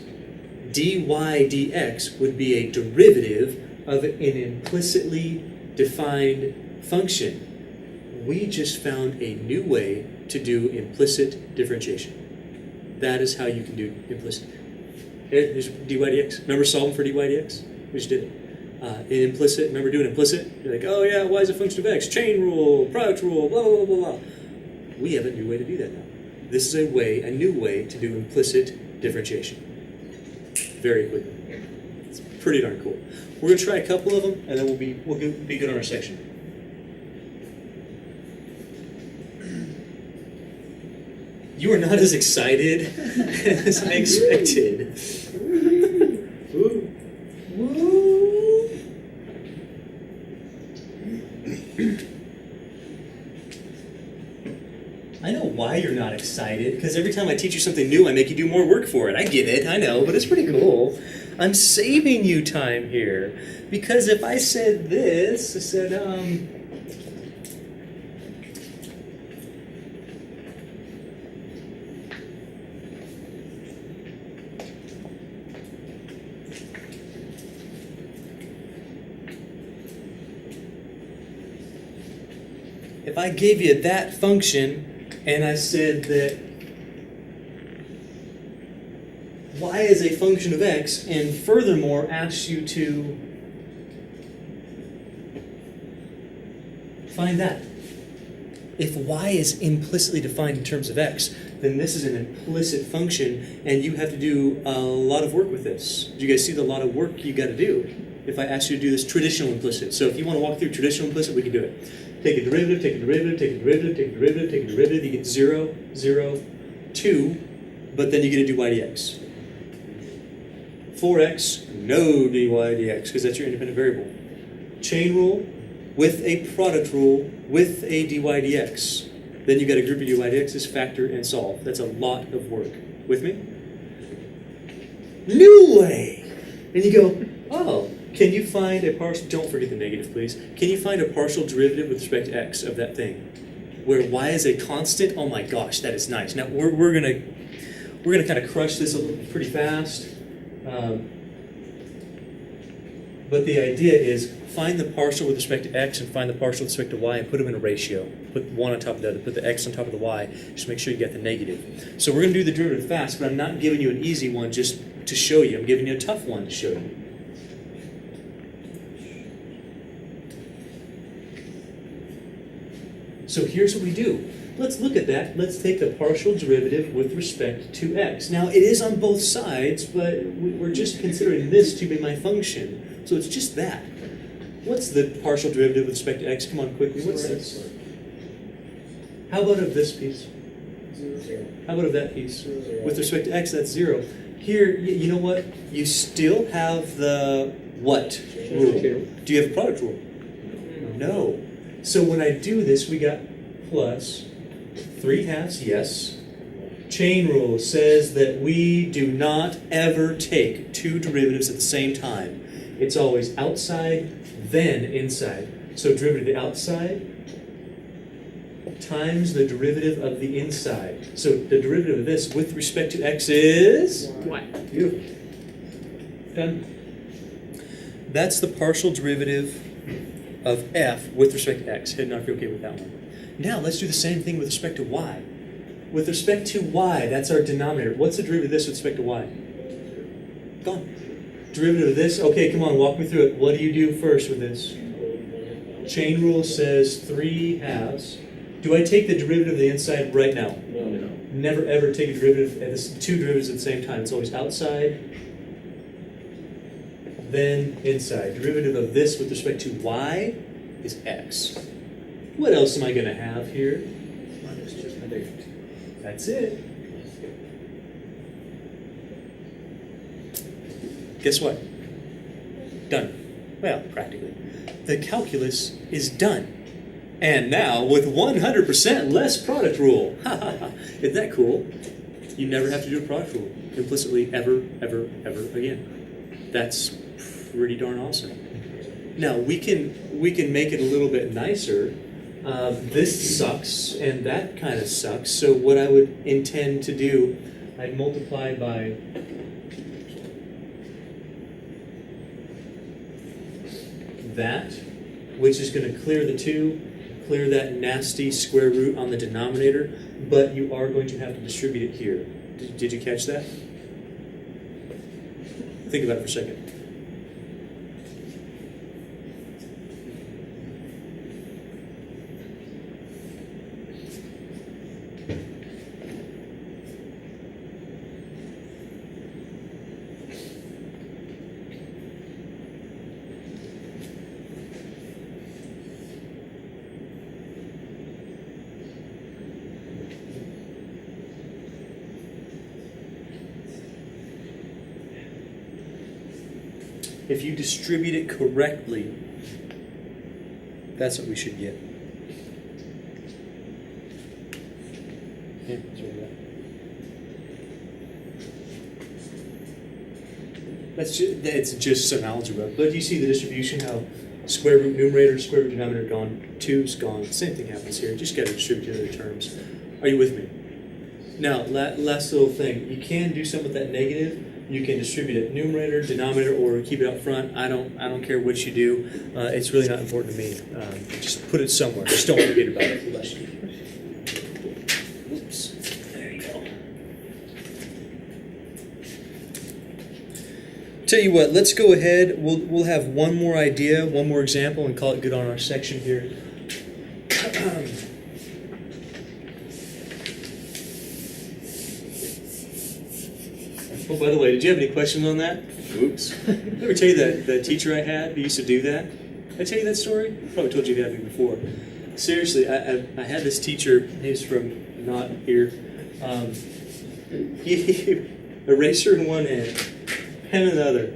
dy dx would be a derivative of an implicitly defined function. We just found a new way to do implicit differentiation. That is how you can do implicit. Here, here's dy dx. Remember solving for dy dx? We just did it. In implicit, remember doing implicit? You're like, oh yeah, y is a function of x, chain rule, product rule, blah, blah, blah, blah. We have a new way to do that now. This is a new way to do implicit differentiation. Very quickly. It's pretty darn cool. We're going to try a couple of them, and then we'll be good on our section. You are not as excited as I expected. Woo. I know why you're not excited, because every time I teach you something new, I make you do more work for it. I get it, I know, but it's pretty cool. I'm saving you time here, because if I said this, I said, if I gave you that function, and I said that y is a function of x, and furthermore asked you to find that. If y is implicitly defined in terms of x, then this is an implicit function, and you have to do a lot of work with this. Do you guys see the lot of work you got to do if I ask you to do this traditional implicit? So if you want to walk through traditional implicit, we can do it. Take a derivative, take a derivative, take a derivative, take a derivative, take a derivative. You get 0, 0, 2, but then you get a dy dx. 4x, no dy dx, because that's your independent variable. Chain rule with a product rule with a dy dx. Then you got a group of dy dx's, factor and solve. That's a lot of work. With me? New way! And you go, oh. Can you find a partial, don't forget the negative, please. Can you find a partial derivative with respect to x of that thing? Where y is a constant? Oh my gosh, that is nice. Now we're gonna kind of crush this a little pretty fast. But the idea is find the partial with respect to x and find the partial with respect to y and put them in a ratio. Put one on top of the other, put the x on top of the y, just make sure you get the negative. So we're gonna do the derivative fast, but I'm not giving you an easy one just to show you. I'm giving you a tough one to show you. So here's what we do. Let's look at that. Let's take a partial derivative with respect to x. Now, it is on both sides, but we're just considering this to be my function. So it's just that. What's the partial derivative with respect to x? Come on, quickly. What's this? How about of this piece? 0. How about of that piece? With respect to x, that's 0. Here, you know what? You still have the what rule? Do you have a product rule? No. So when I do this, we got plus 3/2, yes. Chain rule says that we do not ever take two derivatives at the same time. It's always outside, then inside. So derivative of the outside times the derivative of the inside. So the derivative of this with respect to x is? What? Beautiful. Done. That's the partial derivative of f with respect to x. Head nod if you're okay with that one. Now let's do the same thing with respect to y. With respect to y, that's our denominator. What's the derivative of this with respect to y? Gone. Derivative of this? Okay, come on, walk me through it. What do you do first with this? Chain rule says 3/2. Do I take the derivative of the inside right now? No. Never ever take a derivative, two derivatives at the same time. It's always outside, then inside. Derivative of this with respect to y is x. What else am I going to have here? That's it. Guess what? Done. Well, practically. The calculus is done. And now with 100% less product rule. Isn't that cool? You never have to do a product rule implicitly ever, ever, ever again. That's pretty darn awesome. Now we can make it a little bit nicer this sucks, and that kind of sucks. So what I would intend to do, I'd multiply by that, which is going to clear the 2, clear that nasty square root on the denominator, but you are going to have to distribute it here. Did you catch that? Think about it for a second. If you distribute it correctly, that's what we should get. Yeah, that's what we got. It's just some algebra. But you see the distribution, how square root numerator, square root denominator gone, 2's gone. Same thing happens here. Just got to distribute the other terms. Are you with me? Now, last little thing. You can do something with that negative. You can distribute it numerator, denominator, or keep it up front. I don't care what you do. It's really not important to me. Just put it somewhere. Just don't forget about it. Bless you. Oops. There you go. Tell you what. Let's go ahead. We'll have one more idea, one more example, and call it good on our section here. Oh, by the way, did you have any questions on that? Oops. Did I ever tell you that the teacher I had who used to do that? Did I tell you that story? Probably told you that before. Seriously, I had this teacher, he's from not here. He eraser in one hand, pen in the other.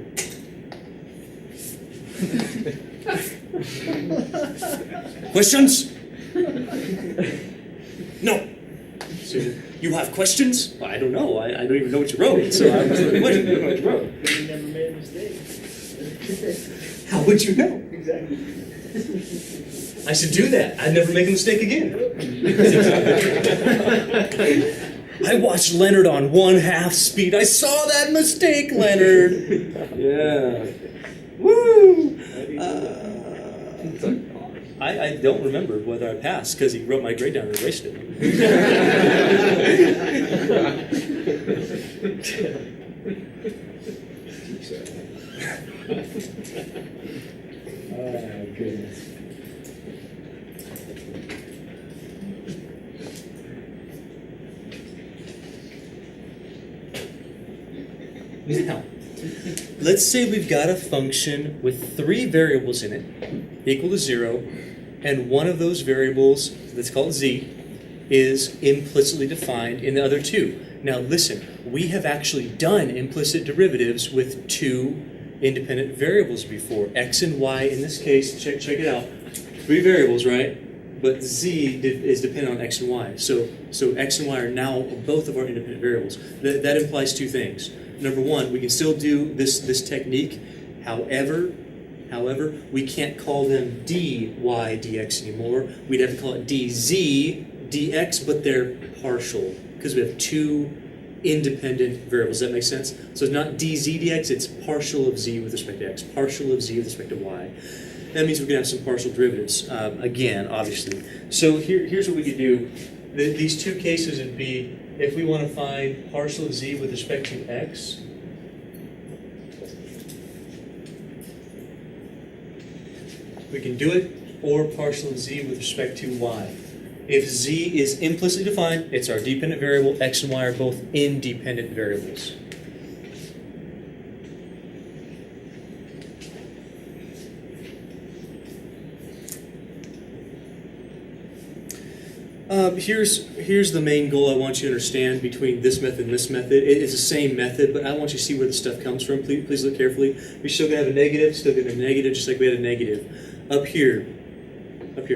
Questions? No. So, you have questions? Well, I don't know. I don't even know what you wrote. So I was like, I don't know what you wrote. You never made a mistake. How would you know? Exactly. I should do that. I'd never make a mistake again. I watched Leonard on 1/2 speed. I saw that mistake, Leonard. Yeah. Woo! I don't remember whether I passed because he wrote my grade down and erased it. Oh, goodness. Now, let's say we've got a function with 3 variables in it, equal to 0, and one of those variables, let's call it z, is implicitly defined in the other 2. Now listen, we have actually done implicit derivatives with 2 independent variables before. X and y, in this case, check it out. 3 variables, right? But z is dependent on x and y. So x and y are now both of our independent variables. That implies 2 things. Number 1, we can still do this technique. However, we can't call them dy dx anymore. We'd have to call it dz dx, but they're partial because we have 2 independent variables. Does that make sense? So it's not dz dx, it's partial of z with respect to x, partial of z with respect to y. That means we can have some partial derivatives, again, obviously. So here's what we could do. These 2 cases would be, if we want to find partial of z with respect to x, we can do it, or partial of z with respect to y. If z is implicitly defined, it's our dependent variable. X and y are both independent variables. Here's the main goal I want you to understand between this method and this method. It's the same method, but I want you to see where the stuff comes from. Please look carefully. We're still going to have a negative, still going to have a negative, just like we had a negative. Up here. Look.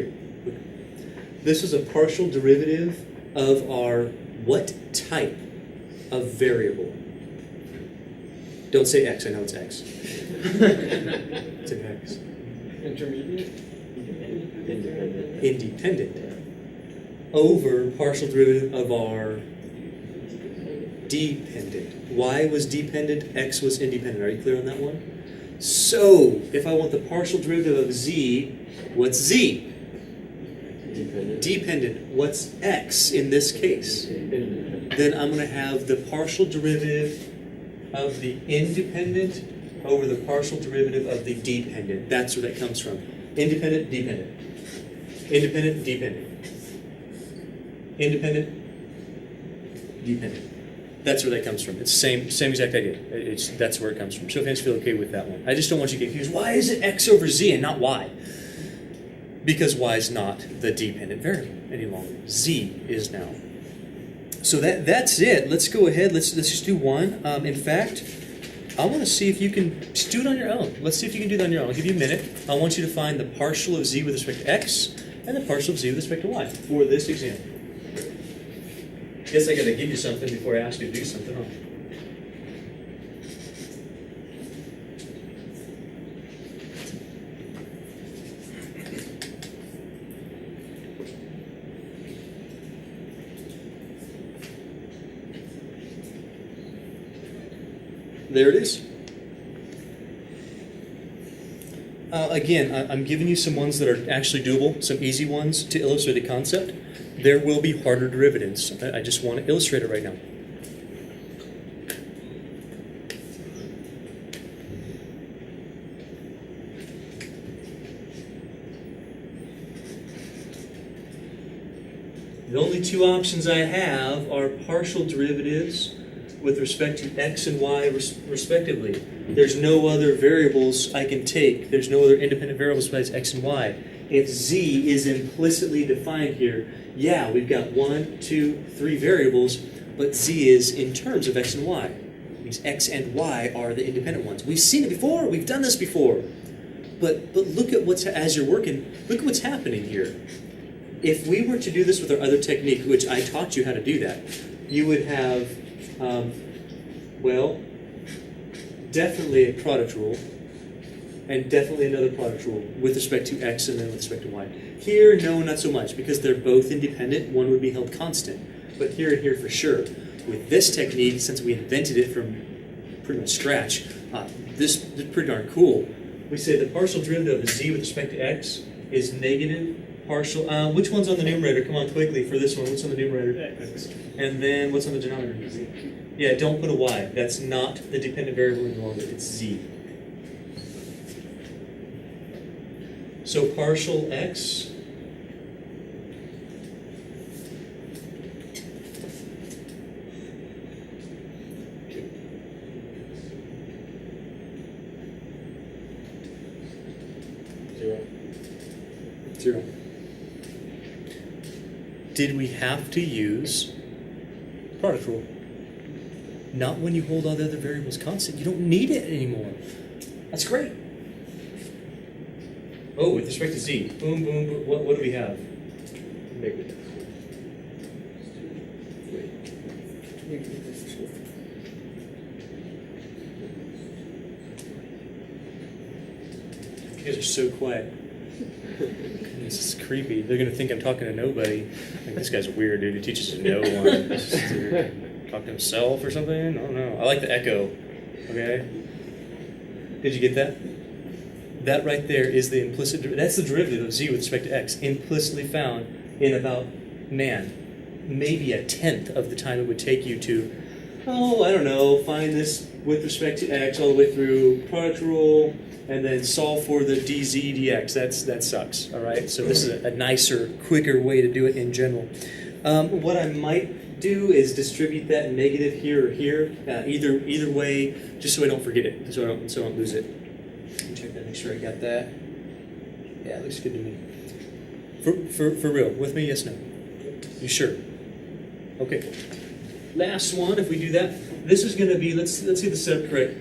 This is a partial derivative of our what type of variable? Don't say x, I know it's x. It's an x. Intermediate? independent over partial derivative of our dependent. Y was dependent, x was independent. Are you clear on that one? So, if I want the partial derivative of z, what's z? Dependent. What's x in this case? Then I'm going to have the partial derivative of the independent over the partial derivative of the dependent. That's where that comes from. Independent, dependent. Independent, dependent. Independent, dependent. That's where that comes from. It's the same exact idea. That's where it comes from. So fans feel okay with that one. I just don't want you to get confused. Why is it x over z and not y? Because y is not the dependent variable any longer. Z is now. So that's it. Let's go ahead. Let's just do one. In fact, I want to see if you can just do it on your own. Let's see if you can do that on your own. I'll give you a minute. I want you to find the partial of z with respect to x and the partial of z with respect to y for this example. Guess I got to give you something before I ask you to do something, huh? There it is. Again, I'm giving you some ones that are actually doable, some easy ones to illustrate the concept. There will be harder derivatives. I just want to illustrate it right now. The only two options I have are partial derivatives with respect to x and y respectively. There's no other variables I can take. There's no other independent variables besides x and y. If z is implicitly defined here, yeah, we've got 1, 2, 3 variables, but z is in terms of x and y. These x and y are the independent ones. We've seen it before. We've done this before. But look at what's, as you're working, look at what's happening here. If we were to do this with our other technique, which I taught you how to do that, you would have well, definitely a product rule, and definitely another product rule with respect to x and then with respect to y. Here, no, not so much, because they're both independent. One would be held constant, but here and here for sure. With this technique, since we invented it from pretty much scratch, this is pretty darn cool. We say the partial derivative of z with respect to x is negative partial. Which one's on the numerator? Come on, quickly for this one. What's on the numerator? X. And then what's on the denominator? Z. Yeah, don't put a y. That's not the dependent variable any longer. It's z. So partial x zero. Did we have to use product rule? Not when you hold all the other variables constant. You don't need it anymore. That's great. Oh, with respect to z, boom, boom, boom. What do we have? Negative. You guys are so quiet. This is creepy. They're going to think I'm talking to nobody. Like, this guy's weird, dude. He teaches to no one. Talk to himself or something? I don't know. I like the echo. Okay? Did you get that? That right there is the implicit, that's the derivative of z with respect to x, implicitly found in about, maybe a tenth of the time it would take you to, I don't know, find this with respect to x all the way through product rule, and then solve for the dz dx. That sucks, all right? So this is a nicer, quicker way to do it in general. What I might do is distribute that negative here or here, either way, just so I don't forget it, so I don't lose it. Let me check that, make sure I got that. Yeah, it looks good to me. For real, with me, yes, no? You sure? Okay. Last one, if we do that, this is going to be, let's get the setup correct.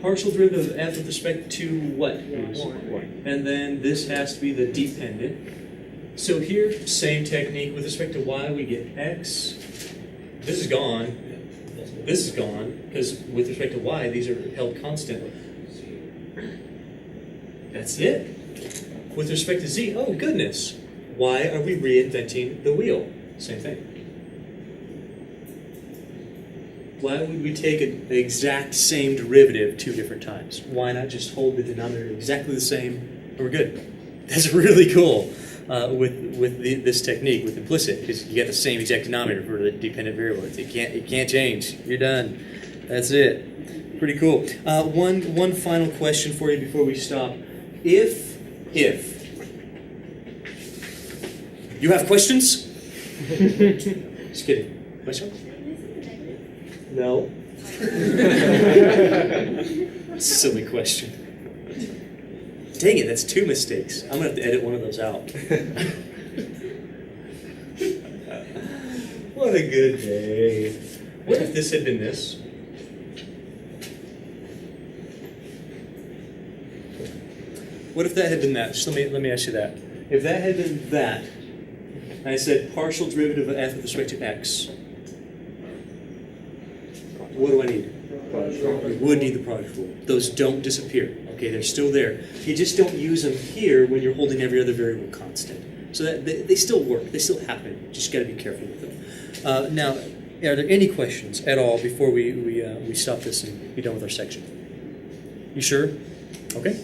Partial derivative of f with respect to what? 1. And then this has to be the dependent. So here, same technique. With respect to y, we get x. This is gone. This is gone, because with respect to y, these are held constant. That's it. With respect to z, oh goodness, why are we reinventing the wheel? Same thing. Why would we take an exact same derivative 2 different times? Why not just hold the denominator exactly the same and we're good? That's really cool with this technique, with implicit, because you get the same exact denominator for the dependent variable. It can't change. You're done. That's it. Pretty cool. One final question for you before we stop. If you have questions? Just kidding. Question? No. Silly question. Dang it, that's 2 mistakes. I'm going to have to edit one of those out. What a good day. What if this had been this? What if that had been that? Just let me ask you that. If that had been that, and I said partial derivative of f with respect to x, what do I need? You would need the product rule. Those don't disappear. Okay, they're still there. You just don't use them here when you're holding every other variable constant. So that they still work. They still happen. Just got to be careful with them. Now, are there any questions at all before we stop this and be done with our section? You sure? Okay.